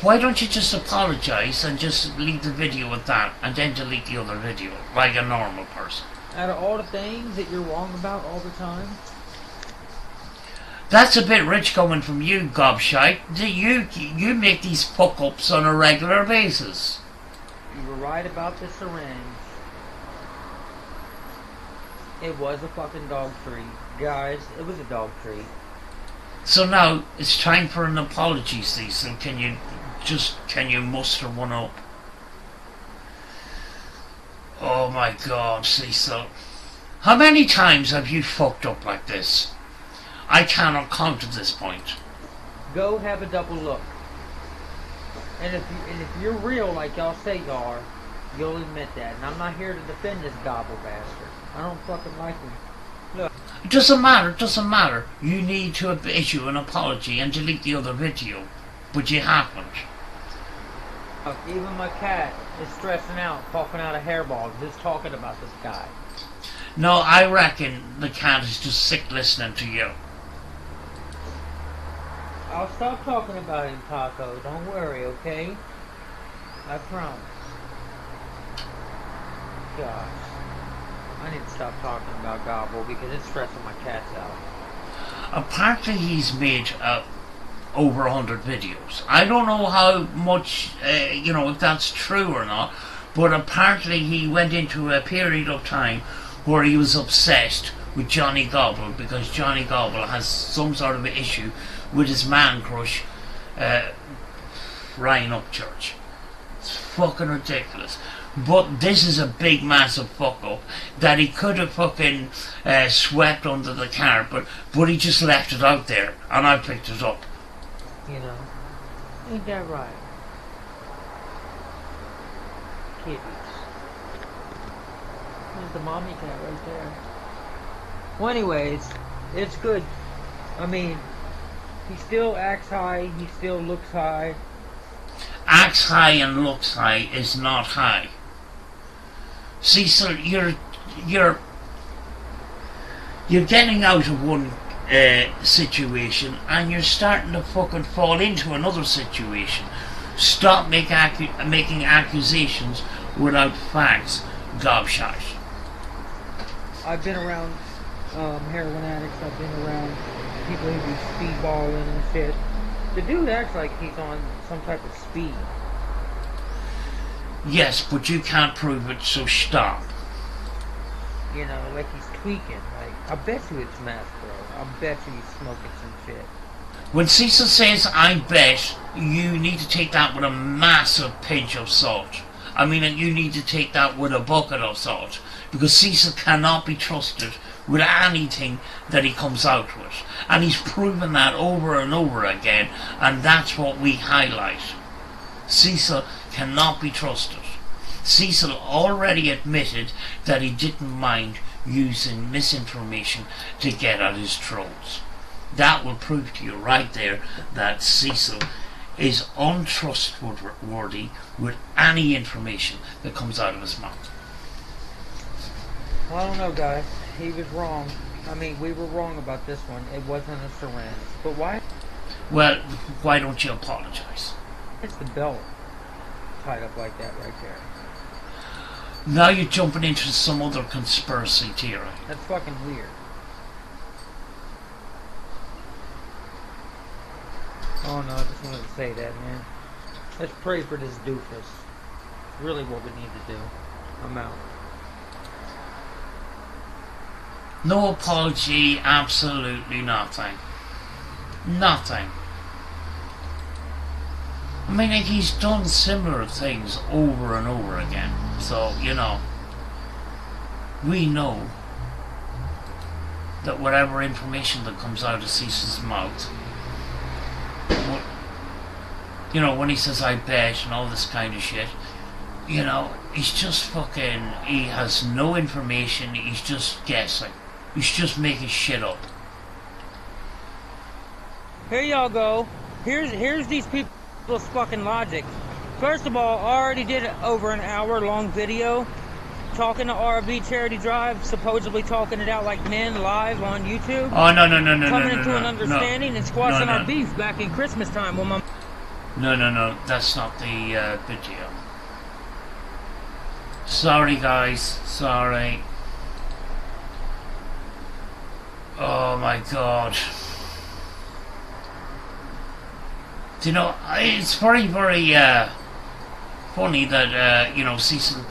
Why don't you just apologize and just leave the video with that and then delete the other video like a normal person? Out of all the things that you're wrong about all the time? That's a bit rich coming from you, gobshite. You make these fuck-ups on a regular basis. You were right about the syringe. It was a fucking dog treat. Guys, it was a dog treat. So now, it's time for an apology, Cecil. Can you muster one up? Oh my god, Cecil. How many times have you fucked up like this? I cannot count at this point. Go have a double look. And if you're real like y'all say you are, you'll admit that. And I'm not here to defend this gobble bastard. I don't fucking like him. Look. It doesn't matter. You need to issue an apology and delete the other video. But you haven't. Look, even my cat is stressing out, coughing out a hairball, just talking about this guy. No, I reckon the cat is just sick listening to you. I'll stop talking about him, Taco. Don't worry, okay? I promise. Gosh. I need to stop talking about Gobble because it's stressing my cats out. Apparently he's made over 100 videos. I don't know how much, you know, if that's true or not, but apparently he went into a period of time where he was obsessed with Johnny Gobble because Johnny Gobble has some sort of issue with his man crush, Ryan Upchurch. It's fucking ridiculous. But this is a big, massive fuck up that he could have fucking swept under the carpet, but he just left it out there, and I picked it up. You know, ain't that right? Kitties. There's the mommy cat right there. Well, anyways, it's good. I mean, he still acts high, he still looks high. Acts high and looks high is not high. Cecil, you're getting out of one situation and you're starting to fucking fall into another situation. Stop making accusations without facts, gobshite. I've been around heroin addicts, I've been around people who do speedballing and shit. The dude acts like he's on some type of speed. Yes, but you can't prove it, so stop. You know, like he's tweaking. Like, I bet you it's meth, bro. I bet you he's smoking some shit. When Cecil says, I bet, you need to take that with a massive pinch of salt. I mean, you need to take that with a bucket of salt. Because Cecil cannot be trusted with anything that he comes out with. And he's proven that over and over again. And that's what we highlight. Cecil cannot be trusted. Cecil already admitted that he didn't mind using misinformation to get at his trolls. That will prove to you right there that Cecil is untrustworthy with any information that comes out of his mouth. I don't know, guys. He was wrong. I mean, we were wrong about this one. It wasn't a syringe. But why? Well, why don't you apologize? It's the belt tied up like that right there. Now you're jumping into some other conspiracy theory. That's fucking weird. Oh no, I just wanted to say that, man. Let's pray for this doofus. Really what we need to do. I'm out. No apology, absolutely nothing. Nothing. I mean, like, he's done similar things over and over again. So, you know, we know that whatever information that comes out of Cecil's mouth, you know, when he says I bet and all this kind of shit, you know, he's just fucking, he has no information, he's just guessing. He's just making shit up. Here y'all go. Here's these people's fucking logic. First of all, I already did over an hour-long video talking to RV Charity Drive, supposedly talking it out like men live on YouTube. Oh, no. Coming into an understanding and squashing our beef back in Christmas time when my... No, that's not the video. Sorry, guys. Sorry. Oh, my God. You know, it's very, very funny that, you know, Cecil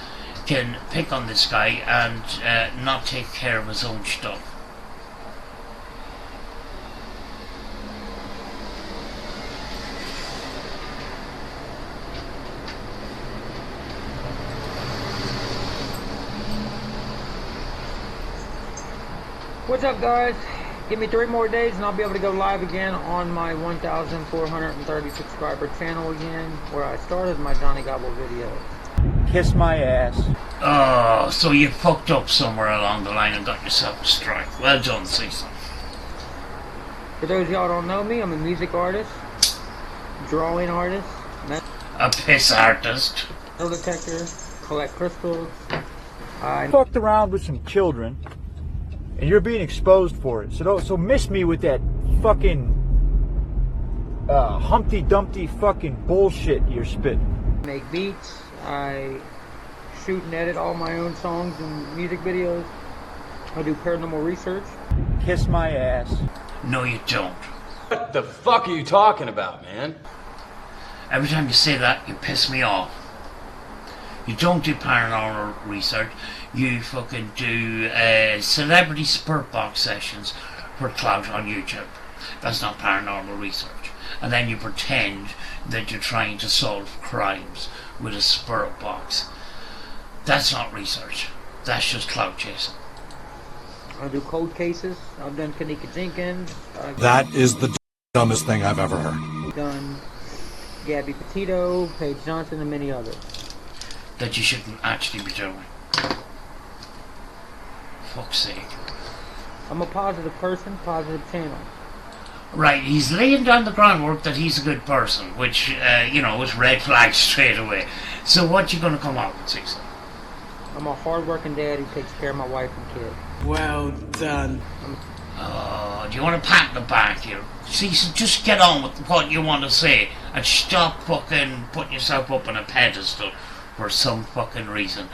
can pick on this guy and not take care of his own stuff. What's up, guys? Give me 3 more days and I'll be able to go live again on my 1,430 subscriber channel again, where I started my Johnny Gobble videos. Kiss my ass. Oh, so you fucked up somewhere along the line and got yourself a strike. Well done, Cecil. For those of y'all don't know me, I'm a music artist, drawing artist, a piss artist, metal detector, collect crystals. I fucked around with some children, and you're being exposed for it. So miss me with that fucking Humpty Dumpty fucking bullshit you're spitting. Make beats. I shoot and edit all my own songs and music videos. I do paranormal research. Kiss my ass. No, you don't. What the fuck are you talking about, man? Every time you say that, you piss me off. You don't do paranormal research. You fucking do celebrity spurt box sessions for clout on YouTube. That's not paranormal research. and then you pretend that you're trying to solve crimes with a spirit box. That's not research. That's just clout chasing. I do cold cases. I've done Kanika Jenkins. That is the dumbest thing I've ever heard. I've done Gabby Petito, Paige Johnson, and many others. That you shouldn't actually be doing. Fuck's sake. I'm a positive person, positive channel. Right, he's laying down the groundwork that he's a good person, which, you know, is red flags straight away. So what you gonna come out with, Cecil? I'm a hard-working dad who takes care of my wife and kid. Well done. Oh, do you want a pat in the back here? Cecil, just get on with what you want to say and stop fucking putting yourself up on a pedestal for some fucking reason.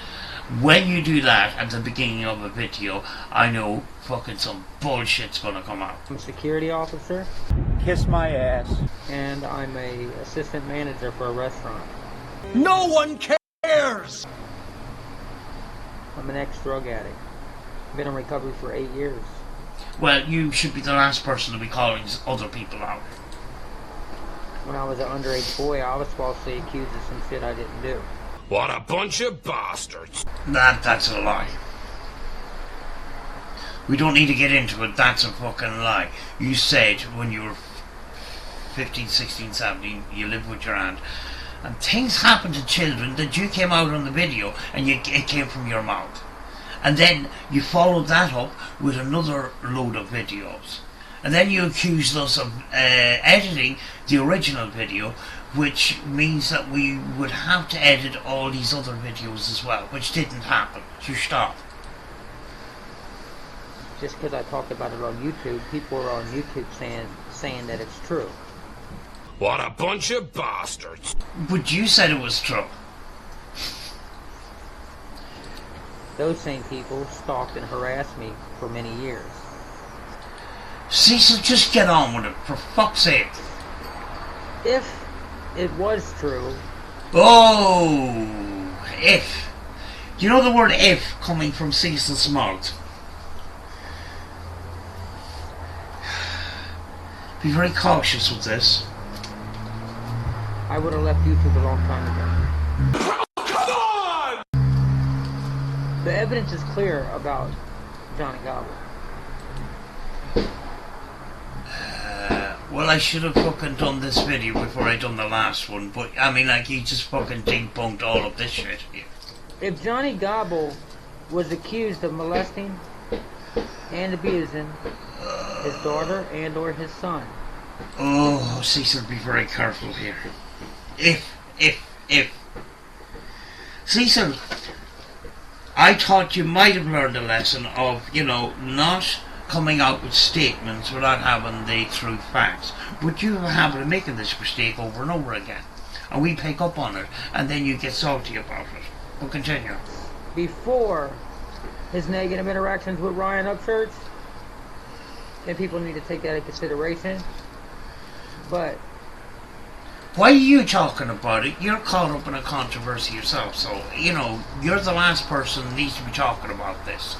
When you do that at the beginning of a video, I know fucking some bullshit's gonna come out. I'm a security officer. Kiss my ass. And I'm a assistant manager for a restaurant. No one cares! I'm an ex-drug addict. Been in recovery for 8 years. Well, you should be the last person to be calling other people out. When I was an underage boy, I was falsely accused of some shit I didn't do. What a bunch of bastards. That's a lie. We don't need to get into it. That's a fucking lie. You said when you were 15, 16, 17, you lived with your aunt, and things happened to children that you came out on the video and it came from your mouth. And then you followed that up with another load of videos. And then you accused us of editing the original video, which means that we would have to edit all these other videos as well, which didn't happen. So stop. Just because I talked about it on YouTube, people are on YouTube saying that it's true. What a bunch of bastards. But you said it was true. Those same people stalked and harassed me for many years. Cecil, just get on with it, for fuck's sake. If it was true... Oh, if. You know the word if coming from Cecil's mouth? Be very cautious with this. I would have left YouTube a long time ago. Come on! The evidence is clear about Johnny Gobble. Well, I should have fucking done this video before I done the last one, but I mean, like, you just fucking debunked all of this shit here. If Johnny Gobble was accused of molesting and abusing his daughter and or his son. Oh, Cecil, be very careful here. If. Cecil, I thought you might have learned a lesson of, you know, not coming out with statements without having the true facts. But you have a habit of making this mistake over and over again. And we pick up on it, and then you get salty about it. We'll continue. Before his negative interactions with Ryan Upchurch, and people need to take that into consideration. But why are you talking about it? You're caught up in a controversy yourself, so, you know, you're the last person who needs to be talking about this.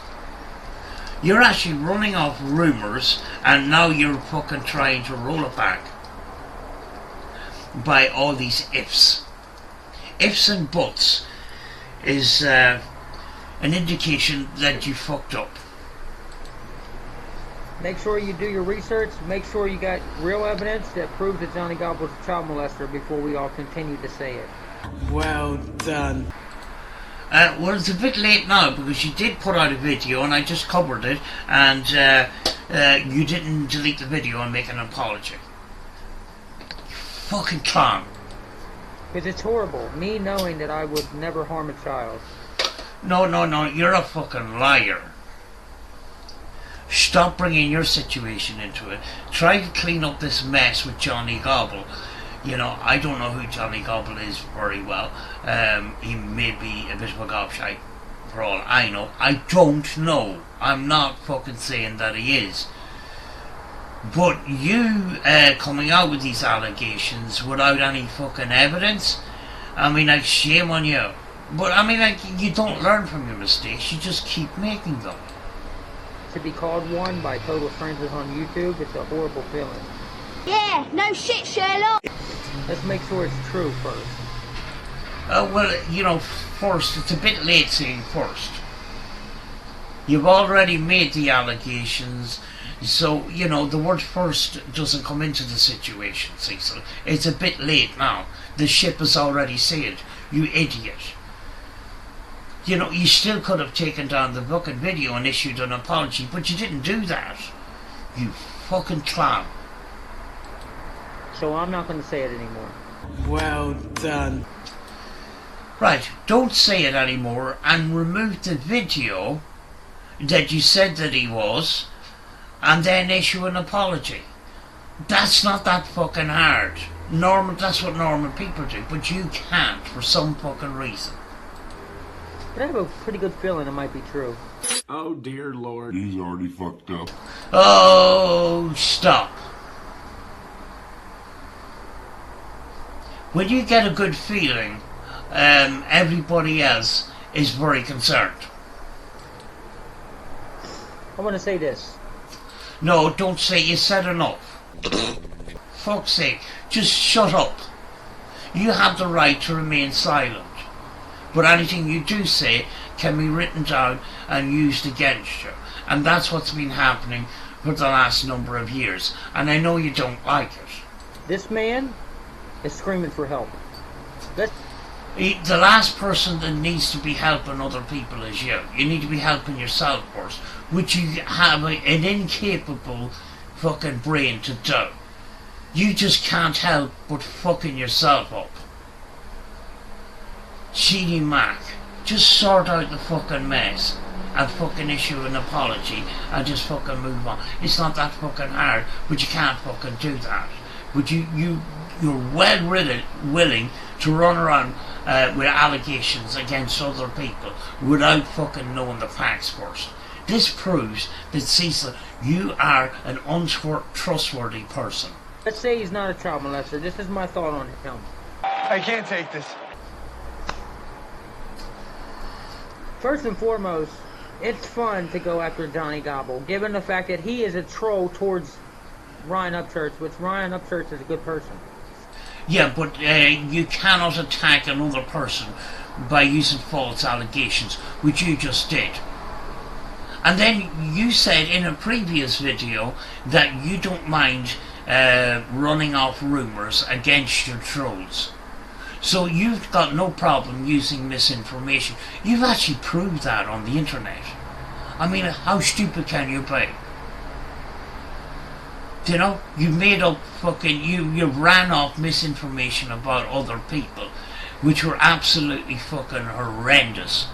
You're actually running off rumours, and now you're fucking trying to roll it back by all these ifs. Ifs and buts is an indication that you fucked up. make sure you do your research. Make sure you got real evidence that proves that Johnny Gobble was a child molester before we all continue to say it. Well done. Well, it's a bit late now because you did put out a video and I just covered it, and you didn't delete the video and make an apology. Fucking clown. Because it's horrible, me knowing that I would never harm a child. No, you're a fucking liar. Stop bringing your situation into it. Try to clean up this mess with Johnny Gobble. You know, I don't know who Johnny Gobble is very well. He may be a bit of a gobshite for all I know. I don't know. I'm not fucking saying that he is. But you coming out with these allegations without any fucking evidence, I mean, like, shame on you. But I mean, like, you don't learn from your mistakes, you just keep making them. To be called one by total strangers on YouTube, it's a horrible feeling. Yeah, no shit, Sherlock. Let's make sure it's true first. Well, you know, first, it's a bit late saying first. You've already made the allegations, so, you know, the word first doesn't come into the situation, Cecil. It's a bit late now. The ship has already sailed, you idiot. You know, you still could have taken down the fucking video and issued an apology, but you didn't do that. You fucking clown. So I'm not going to say it anymore. Well done. Right, don't say it anymore and remove the video that you said that he was and then issue an apology. That's not that fucking hard. That's what normal people do, but you can't for some fucking reason. But I have a pretty good feeling it might be true. Oh dear Lord. He's already fucked up. Oh, stop. When you get a good feeling, everybody else is very concerned. I want to say this. No, don't say you said enough. Fuck's sake, just shut up. You have the right to remain silent. But anything you do say can be written down and used against you. And that's what's been happening for the last number of years. And I know you don't like it. This man is screaming for help. The last person that needs to be helping other people is you. You need to be helping yourself first, which you have an incapable fucking brain to do. You just can't help but fucking yourself up. Cheaty Mac, just sort out the fucking mess and fucking issue an apology and just fucking move on. It's not that fucking hard, but you can't fucking do that. But you're well willing to run around with allegations against other people without fucking knowing the facts first. This proves that, Cecil, you are an untrustworthy person. Let's say he's not a child molester. This is my thought on him. I can't take this. First and foremost, it's fun to go after Johnny Gobble, given the fact that he is a troll towards Ryan Upchurch, which Ryan Upchurch is a good person. Yeah, but you cannot attack another person by using false allegations, which you just did. And then you said in a previous video that you don't mind running off rumours against your trolls. So you've got no problem using misinformation. You've actually proved that on the internet. I mean, how stupid can you be? You know, you made up fucking, you ran off misinformation about other people, which were absolutely fucking horrendous.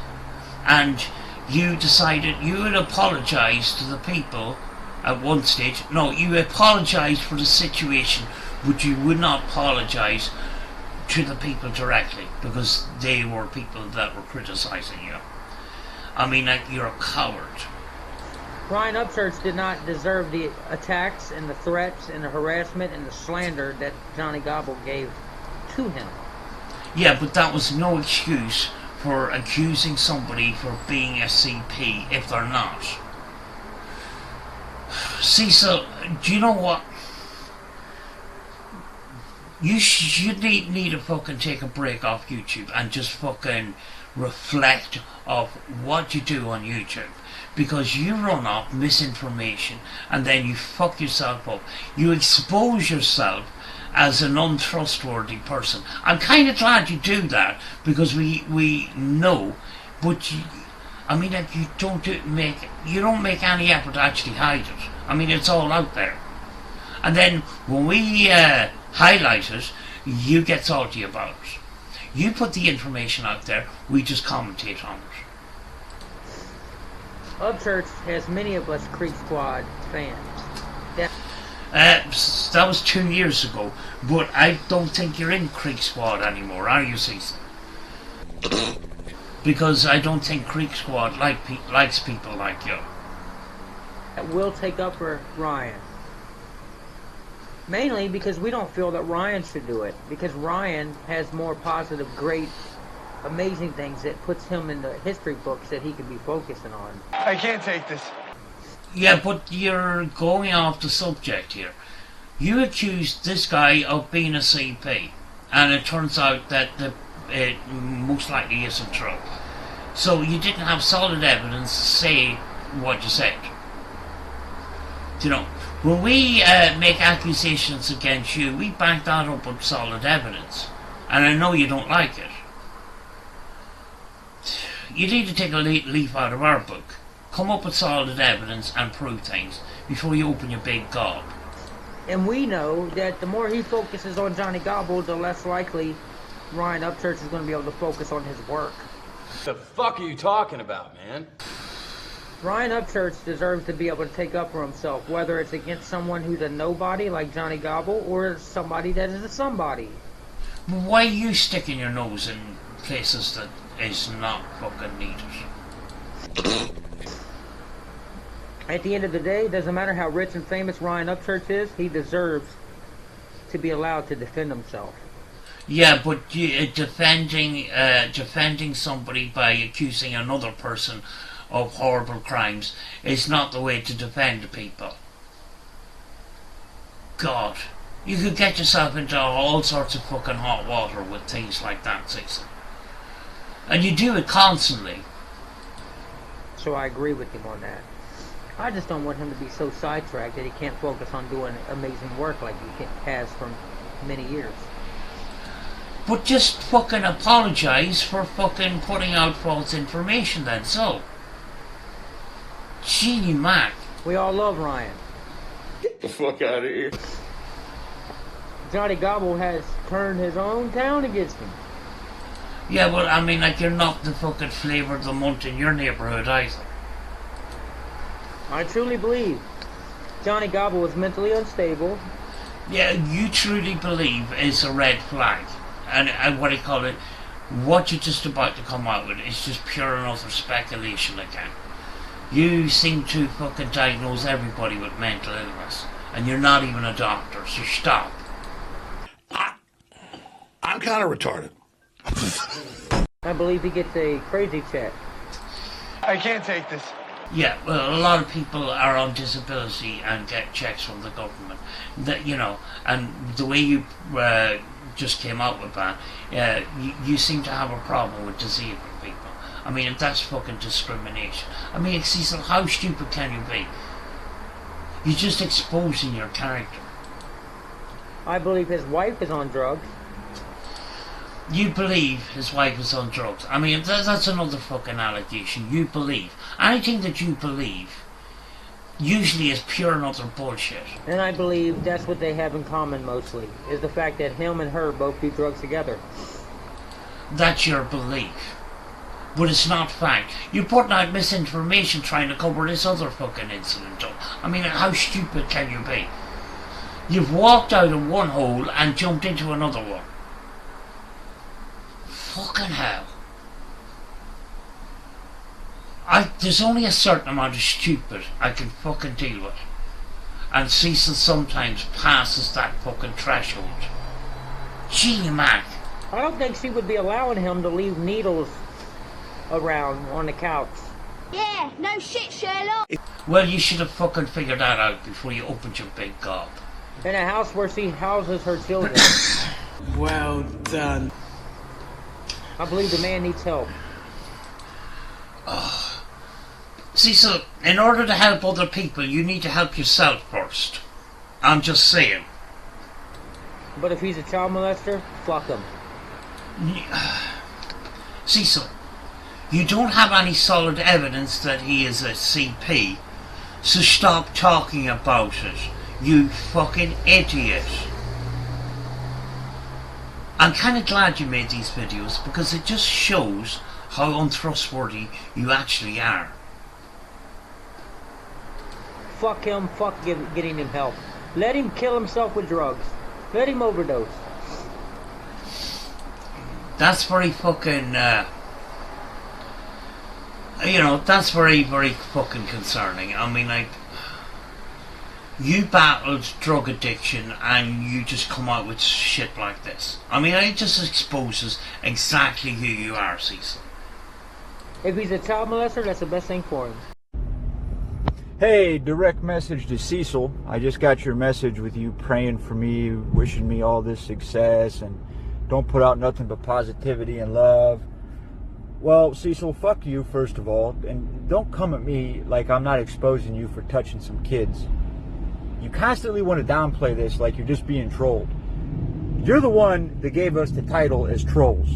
And you decided you would apologise to the people at one stage. No, you apologised for the situation, but you would not apologise to the people directly, because they were people that were criticising you. I mean, like, you're a coward. Ryan Upchurch did not deserve the attacks and the threats and the harassment and the slander that Johnny Gobble gave to him. Yeah, but that was no excuse for accusing somebody for being a CP if they're not. Cecil, do you know what? You should need to fucking take a break off YouTube and just fucking reflect of what you do on YouTube. Because you run off misinformation and then you fuck yourself up. You expose yourself as an untrustworthy person. I'm kind of glad you do that, because we know, but I mean, like, you don't make any effort to actually hide it. I mean, it's all out there. And then when we highlight it, you get salty about it. You put the information out there, we just commentate on it. Upchurch has many of us Creek Squad fans. That was 2 years ago, but I don't think you're in Creek Squad anymore, are you, Cecil? Because I don't think Creek Squad likes people like you. That will take up for Ryan. Mainly because we don't feel that Ryan should do it. Because Ryan has more positive, great, amazing things that puts him in the history books that he could be focusing on. I can't take this. Yeah, but you're going off the subject here. You accused this guy of being a CP, and it turns out that it most likely isn't true. So you didn't have solid evidence to say what you said. You know, when we make accusations against you, we back that up with solid evidence. And I know you don't like it. You need to take a leaf out of our book. Come up with solid evidence and prove things before you open your big gob. And we know that the more he focuses on Johnny Gobble, the less likely Ryan Upchurch is going to be able to focus on his work. The fuck are you talking about, man? Ryan Upchurch deserves to be able to take up for himself, whether it's against someone who's a nobody like Johnny Gobble or somebody that is a somebody. Why are you sticking your nose in places that is not fucking needed? At the end of the day, it doesn't matter how rich and famous Ryan Upchurch is, he deserves to be allowed to defend himself. Yeah, but defending somebody by accusing another person of horrible crimes is not the way to defend people. God, you could get yourself into all sorts of fucking hot water with things like that, Cecil. And you do it constantly. So I agree with him on that. I just don't want him to be so sidetracked that he can't focus on doing amazing work like he has for many years. But just fucking apologize for fucking putting out false information then, so. Genie Mac. We all love Ryan. Get the fuck out of here. Johnny Gobble has turned his own town against him. Yeah, well, I mean, like, you're not the fucking flavour of the month in your neighbourhood either. I truly believe Johnny Gobble was mentally unstable. Yeah, you truly believe is a red flag. And what do you call it? What you're just about to come out with is just pure and utter speculation again. You seem to fucking diagnose everybody with mental illness. And you're not even a doctor, so stop. I'm kind of retarded. I believe he gets a crazy check. I can't take this. Yeah, well, a lot of people are on disability and get checks from the government. That, you know, and the way you just came out with that, you seem to have a problem with disabled people. I mean, that's fucking discrimination. I mean, Cecil, how stupid can you be? You're just exposing your character. I believe his wife is on drugs. You believe his wife is on drugs. I mean, that's another fucking allegation. You believe. Anything that you believe usually is pure and utter bullshit. And I believe that's what they have in common mostly, is the fact that him and her both do drugs together. That's your belief. But it's not fact. You're putting out misinformation trying to cover this other fucking incident up. I mean, how stupid can you be? You've walked out of one hole and jumped into another one. Fucking hell. There's only a certain amount of stupid I can fucking deal with. And Cecil sometimes passes that fucking threshold. Gee, Mac. I don't think she would be allowing him to leave needles around on the couch. Yeah, no shit, Sherlock. Well, you should have fucking figured that out before you opened your big gob. In a house where she houses her children. Well done. I believe the man needs help. Cecil, in order to help other people, you need to help yourself first. I'm just saying. But if he's a child molester, fuck him. Cecil, you don't have any solid evidence that he is a CP, so stop talking about it, you fucking idiot. I'm kind of glad you made these videos because it just shows how untrustworthy you actually are. Fuck him, fuck getting him help. Let him kill himself with drugs. Let him overdose. That's very fucking, you know, that's very, very fucking concerning. I mean, like, you battled drug addiction and you just come out with shit like this. I mean, it just exposes exactly who you are, Cecil. If he's a child molester, that's the best thing for him. Hey, direct message to Cecil. I just got your message with you praying for me, wishing me all this success, and don't put out nothing but positivity and love. Well, Cecil, fuck you, first of all, and don't come at me like I'm not exposing you for touching some kids. You constantly want to downplay this like you're just being trolled. You're the one that gave us the title as trolls.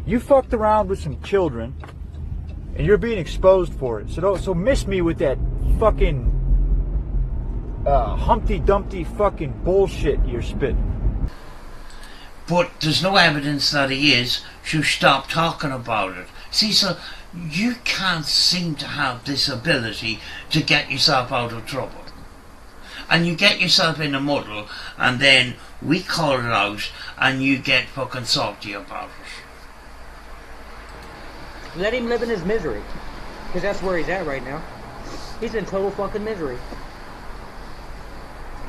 You fucked around with some children, and you're being exposed for it. So miss me with that fucking Humpty Dumpty fucking bullshit you're spitting. But there's no evidence that he is, so stop talking about it. Cecil, you can't seem to have this ability to get yourself out of trouble. And you get yourself in a muddle, and then we call it out, and you get fucking salty about it. Let him live in his misery. Because that's where he's at right now. He's in total fucking misery.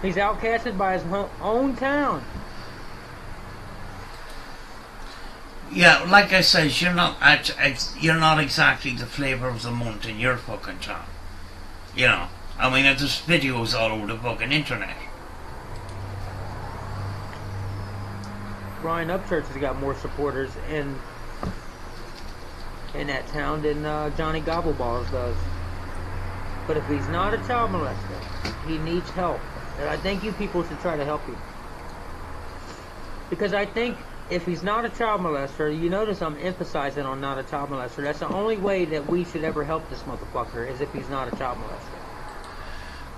He's outcasted by his own town. Yeah, like I said, you're not exactly the flavour of the month in your fucking town. You know, I mean, there's videos all over the fucking internet. Ryan Upchurch has got more supporters in that town than Johnny Gobble does. But if he's not a child molester, he needs help. And I think you people should try to help him. Because I think if he's not a child molester, you notice I'm emphasizing on not a child molester. That's the only way that we should ever help this motherfucker, is if he's not a child molester.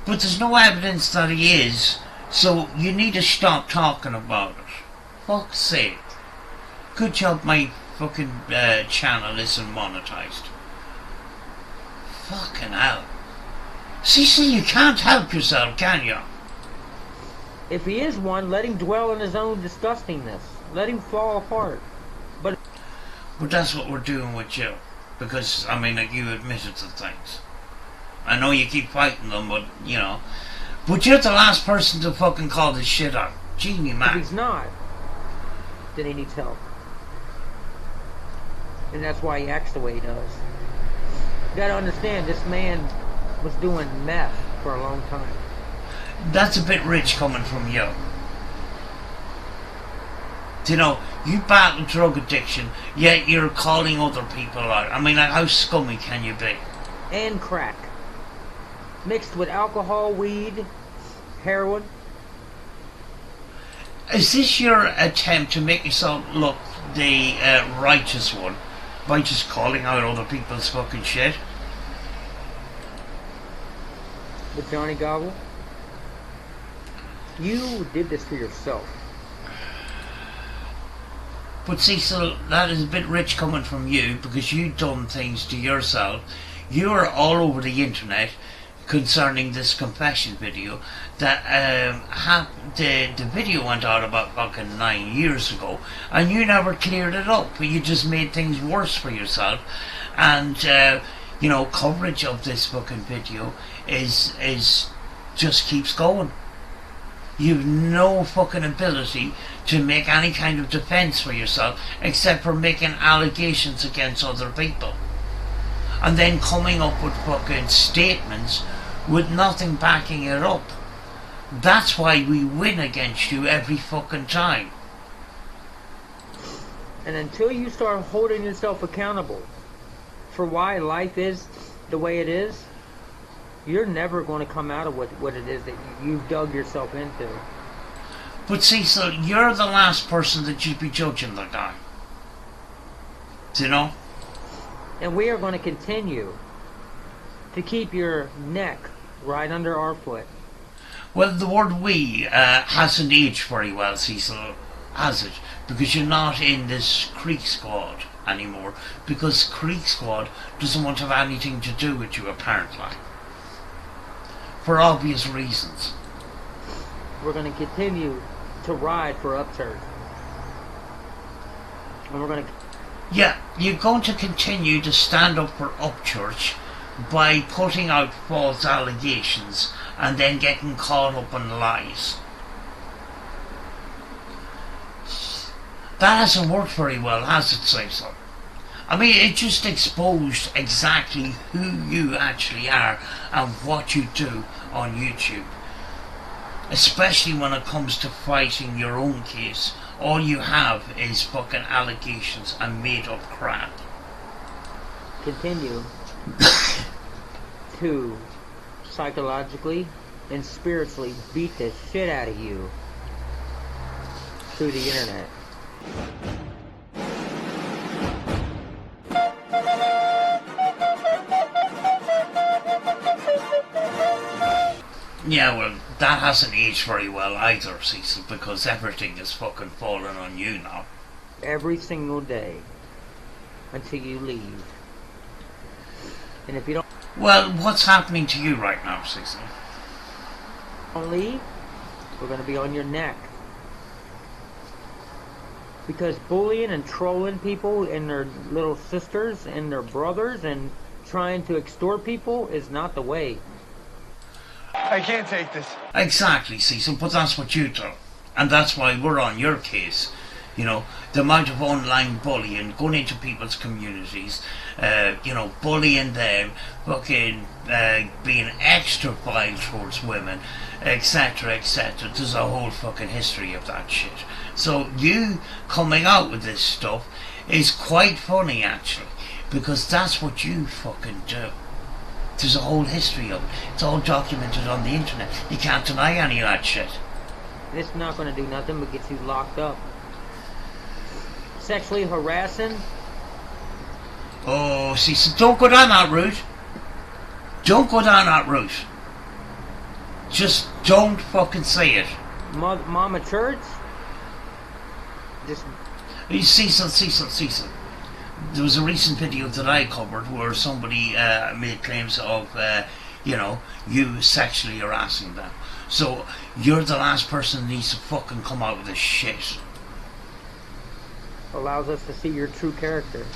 But there's no evidence that he is, so you need to stop talking about it. Fuck's sake. Good job my fucking channel isn't monetized. Fucking hell. Cecil, you can't help yourself, can you? If he is one, let him dwell in his own disgustingness. Let him fall apart. But that's what we're doing with you. Because, I mean, like, you admitted to things. I know you keep fighting them, but, you know. But you're the last person to fucking call this shit out. Genie, man. If he's not, then he needs help. And that's why he acts the way he does. You gotta understand, this man was doing meth for a long time. That's a bit rich coming from you. You know, you battle drug addiction, yet you're calling other people out. I mean, like, how scummy can you be? And crack. Mixed with alcohol, weed, heroin. Is this your attempt to make yourself look the righteous one by just calling out other people's fucking shit? With Johnny Gobble? You did this for yourself. But Cecil, that is a bit rich coming from you, because you've done things to yourself. You're all over the internet concerning this confession video that the video went out about fucking 9 years ago, and you never cleared it up, but you just made things worse for yourself. And you know, coverage of this fucking video is just keeps going. You've no fucking ability to make any kind of defense for yourself, except for making allegations against other people, and then coming up with fucking statements with nothing backing it up. That's why we win against you every fucking time. And until you start holding yourself accountable for why life is the way it is, you're never going to come out of what it is that you've dug yourself into. But Cecil, you're the last person that you'd be judging the guy. Do you know? And we are going to continue to keep your neck right under our foot. Well, the word "we" hasn't aged very well, Cecil, has it? Because you're not in this Creek Squad anymore. Because Creek Squad doesn't want to have anything to do with you, apparently. For obvious reasons. We're going to continue to ride for Upchurch. And we're going to... Yeah, you're going to continue to stand up for Upchurch by putting out false allegations and then getting caught up in lies. That hasn't worked very well, has it, Cecil? I mean, it just exposed exactly who you actually are and what you do on YouTube. Especially when it comes to fighting your own case. All you have is fucking allegations and made up crap. Continue to psychologically and spiritually beat the shit out of you through the internet. Yeah, well, that hasn't aged very well either, Cecil, because everything is fucking falling on you now. Every single day until you leave. And if you don't... Well, what's happening to you right now, Cecil? Don't leave, we're going to be on your neck. Because bullying and trolling people and their little sisters and their brothers and trying to extort people is not the way. I can't take this. Exactly, Cecil, but that's what you do. And that's why we're on your case. You know, the amount of online bullying, going into people's communities, you know, bullying them, fucking being extra vile towards women, etc., etc. There's a whole fucking history of that shit. So you coming out with this stuff is quite funny, actually, because that's what you fucking do. There's a whole history of it. It's all documented on the internet. You can't deny any of that shit. It's not going to do nothing but get you locked up. Sexually harassing? Oh, see, so don't go down that route. Don't go down that route. Just don't fucking say it. Mama Church? Just... Cecil. There was a recent video that I covered where somebody made claims of, you know, you sexually harassing them. So you're the last person that needs to fucking come out with this shit. Allows us to see your true character.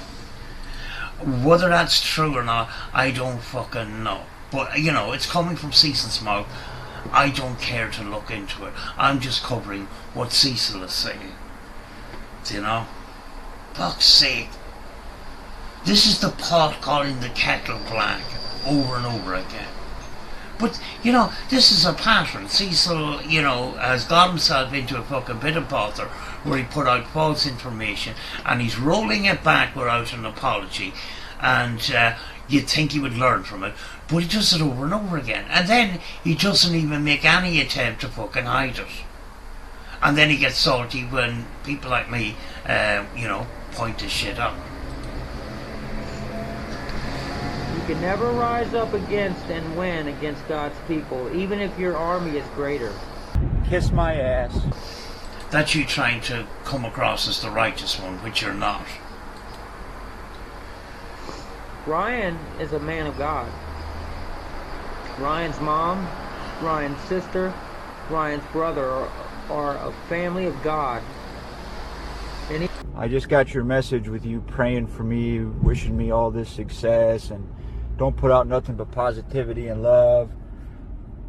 Whether that's true or not, I don't fucking know. But, you know, it's coming from Cecil's mouth. I don't care to look into it. I'm just covering what Cecil is saying. You know? Fuck's sake. This is the pot calling the kettle black over and over again. But, you know, this is a pattern. Cecil, you know, has got himself into a fucking bit of bother where he put out false information and he's rolling it back without an apology. And you'd think he would learn from it. But he does it over and over again. And then he doesn't even make any attempt to fucking hide it. And then he gets salty when people like me, you know, point this shit out. You can never rise up against and win against God's people, even if your army is greater. Kiss my ass. That's you trying to come across as the righteous one, which you're not. Ryan is a man of God. Ryan's mom, Ryan's sister, Ryan's brother are a family of God. And I just got your message with you praying for me, wishing me all this success, and don't put out nothing but positivity and love.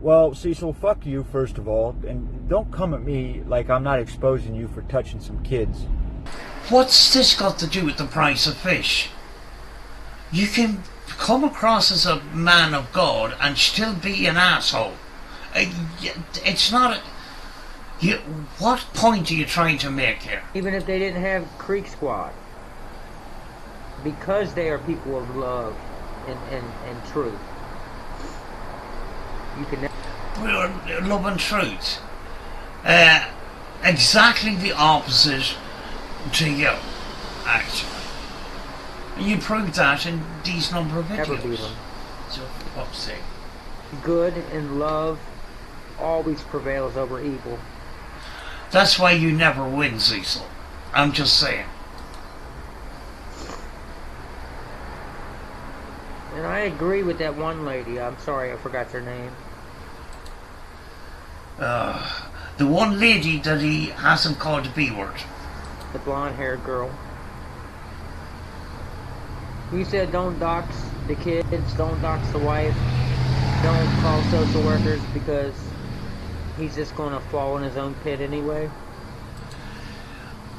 Well, Cecil, fuck you, first of all, and don't come at me like I'm not exposing you for touching some kids. What's this got to do with the price of fish? You can come across as a man of God and still be an asshole. It's not... what point are you trying to make here? even if they didn't have Creek Squad, because they are people of love and truth. You can never... Love and truth. Exactly the opposite to you, actually. And you proved that in these number of videos. Never beat them. So, for fuck's sake. Good and love always prevails over evil. That's why you never win, Cecil. I'm just saying. And I agree with that one lady. I'm sorry, I forgot her name. The one lady that he hasn't called the B word. The blonde-haired girl. He said don't dox the kids, don't dox the wife, don't call social workers because he's just going to fall in his own pit anyway.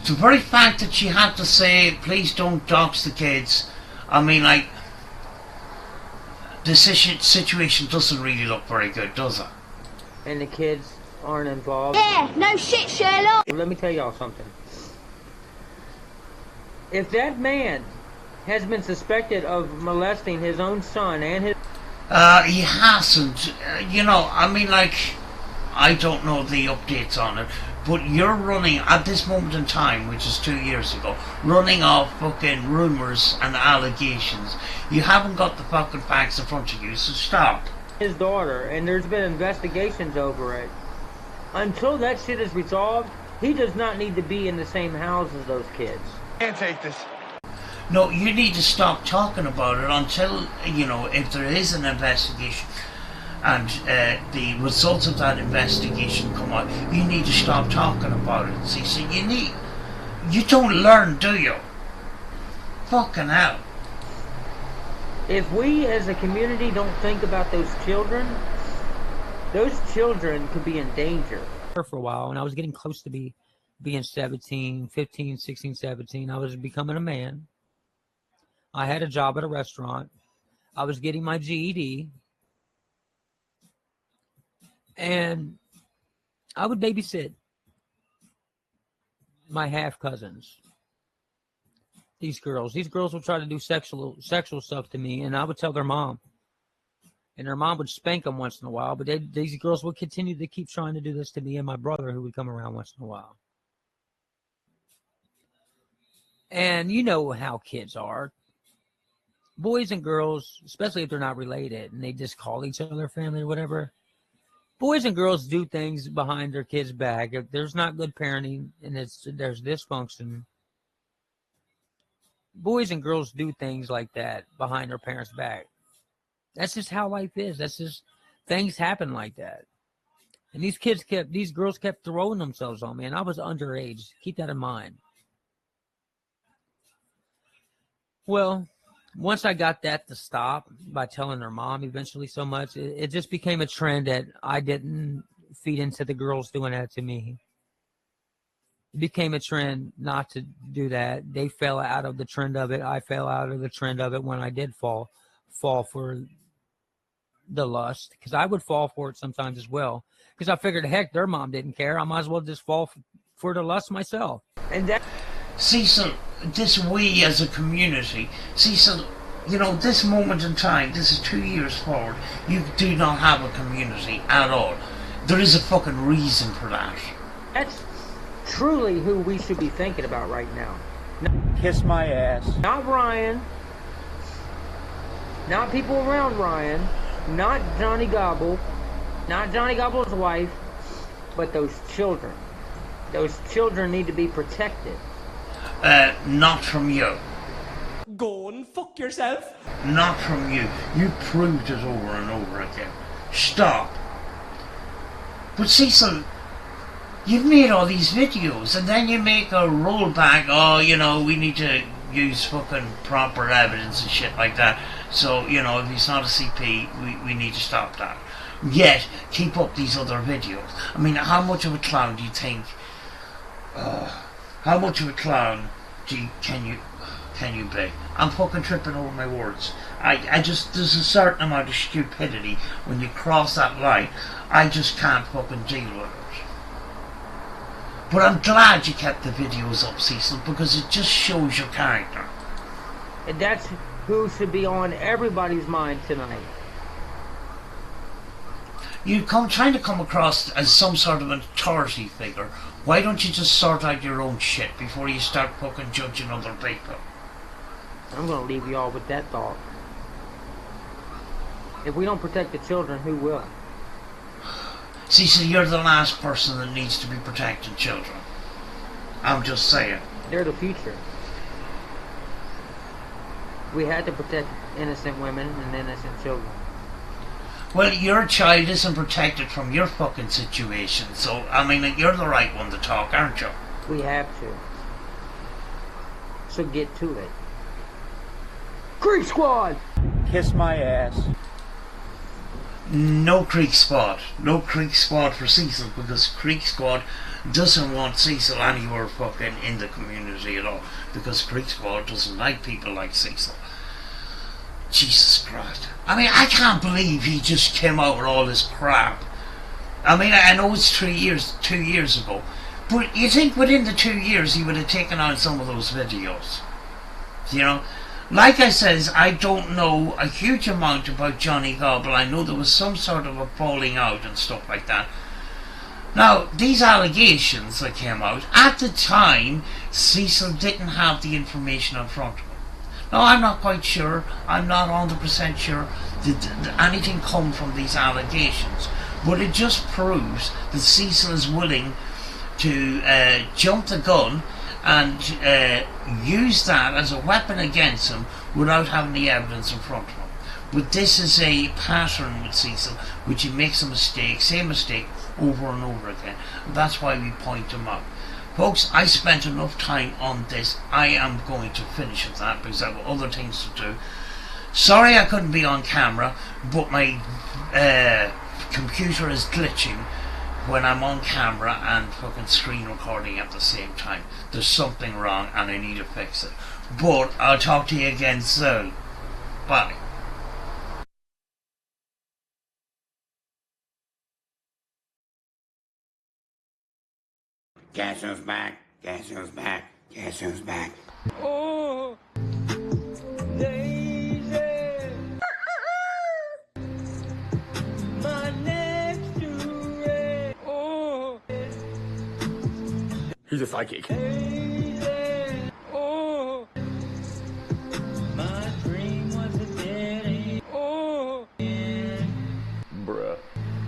The very fact that she had to say, please don't dox the kids, I mean, like, the situation doesn't really look very good, does it? And the kids aren't involved. Yeah, no shit, Sherlock. Let me tell y'all something. If that man has been suspected of molesting his own son and his... He hasn't. You know, I mean, like, I don't know the updates on it, but you're running, at this moment in time, which is 2 years ago, running off fucking rumours and allegations. You haven't got the fucking facts in front of you, so stop. His daughter, and there's been investigations over it. Until that shit is resolved, he does not need to be in the same house as those kids. Can't take this. No, you need to stop talking about it until, you know, if there is an investigation and the results of that investigation come out, you need to stop talking about it. See, so you don't learn, do you? Fucking hell. If we as a community don't think about those children could be in danger. For a while, and I was getting close to being 17, 15, 16, 17. I was becoming a man. I had a job at a restaurant. I was getting my GED. And I would babysit my half cousins. These girls would try to do sexual stuff to me, and I would tell their mom. And their mom would spank them once in a while, but these girls would continue to keep trying to do this to me and my brother, who would come around once in a while. And you know how kids are. Boys and girls, especially if they're not related and they just call each other family or whatever, boys and girls do things behind their kids' back. If there's not good parenting and there's dysfunction, boys and girls do things like that behind their parents' back. That's just how life is. That's just, things happen like that. And these girls kept throwing themselves on me, and I was underage. Keep that in mind. Well, once I got that to stop by telling their mom eventually so much, it just became a trend that I didn't feed into the girls doing that to me. It became a trend not to do that. They fell out of the trend of it. I fell out of the trend of it when I did fall for the lust, because I would fall for it sometimes as well, because I figured, heck, their mom didn't care. I might as well just fall for the lust myself. And that... Cecil, this we as a community, Cecil, you know, this moment in time, this is 2 years forward, you do not have a community at all. There is a fucking reason for that. That's truly who we should be thinking about right now. Kiss my ass. Not Ryan. Not people around Ryan. Not Johnny Gobble. Not Johnny Gobble's wife. But those children. Those children need to be protected. Not from you. Go and fuck yourself. Not from you. You proved it over and over again. Stop. But Cecil, you've made all these videos, and then you make a rollback. Oh, you know, we need to use fucking proper evidence and shit like that. So, you know, if he's not a CP, we need to stop that. Yet, keep up these other videos. I mean, how much of a clown do you think? How much of a clown can you be? I'm fucking tripping over my words. I just, there's a certain amount of stupidity when you cross that line. I just can't fucking deal with it. But I'm glad you kept the videos up, Cecil, because it just shows your character. And that's who should be on everybody's mind tonight. You trying to come across as some sort of an authority figure. Why don't you just sort out your own shit before you start fucking judging other people? I'm gonna leave you all with that thought. If we don't protect the children, who will? Cecil, you're the last person that needs to be protecting children. I'm just saying. They're the future. We had to protect innocent women and innocent children. Well, your child isn't protected from your fucking situation, so, I mean, you're the right one to talk, aren't you? We have to. So get to it. Creep Squad! Kiss my ass. no Creek Squad. No Creek Squad for Cecil, because Creek Squad doesn't want Cecil anywhere fucking in the community at all, because Creek Squad doesn't like people like Cecil. Jesus Christ. I mean, I can't believe he just came out with all this crap. I mean, I know it's 2 years ago, but you think within the 2 years he would have taken out some of those videos? You know? Like I says, I don't know a huge amount about Johnny Gobble. I know there was some sort of a falling out and stuff like that. Now, these allegations that came out, at the time, Cecil didn't have the information in front of him. Now, I'm not quite sure, I'm not 100% sure did anything come from these allegations, but it just proves that Cecil is willing to jump the gun and use that as a weapon against him without having the evidence in front of him. But this is a pattern with Cecil, which he makes a mistake, same mistake, over and over again. And that's why we point him out. Folks, I spent enough time on this. I am going to finish with that because I have other things to do. Sorry I couldn't be on camera, but my computer is glitching when I'm on camera and fucking screen recording at the same time. There's something wrong and I need to fix it. But I'll talk to you again soon. Bye. Guess who's back? Guess who's back? Guess who's back? Oh, Daisy. My next to red. Oh, He's a psychic. Daisy. Oh, my dream was a dead end. Oh, Bruh.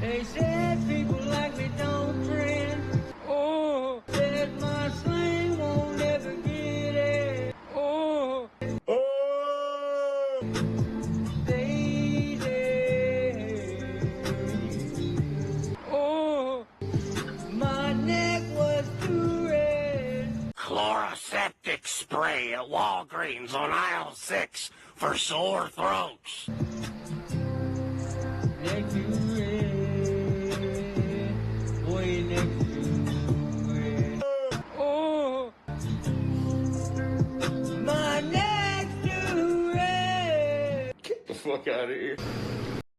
they said people like me don't trend. Oh, said my slang won't ever get it. Oh, Daisy. Oh, my neck was too red. Chloroseptic spray at Walgreens on aisle 6 for sore throats. Neck too red. Boy, neck too red. Oh, my neck's too red. Get the fuck out of here.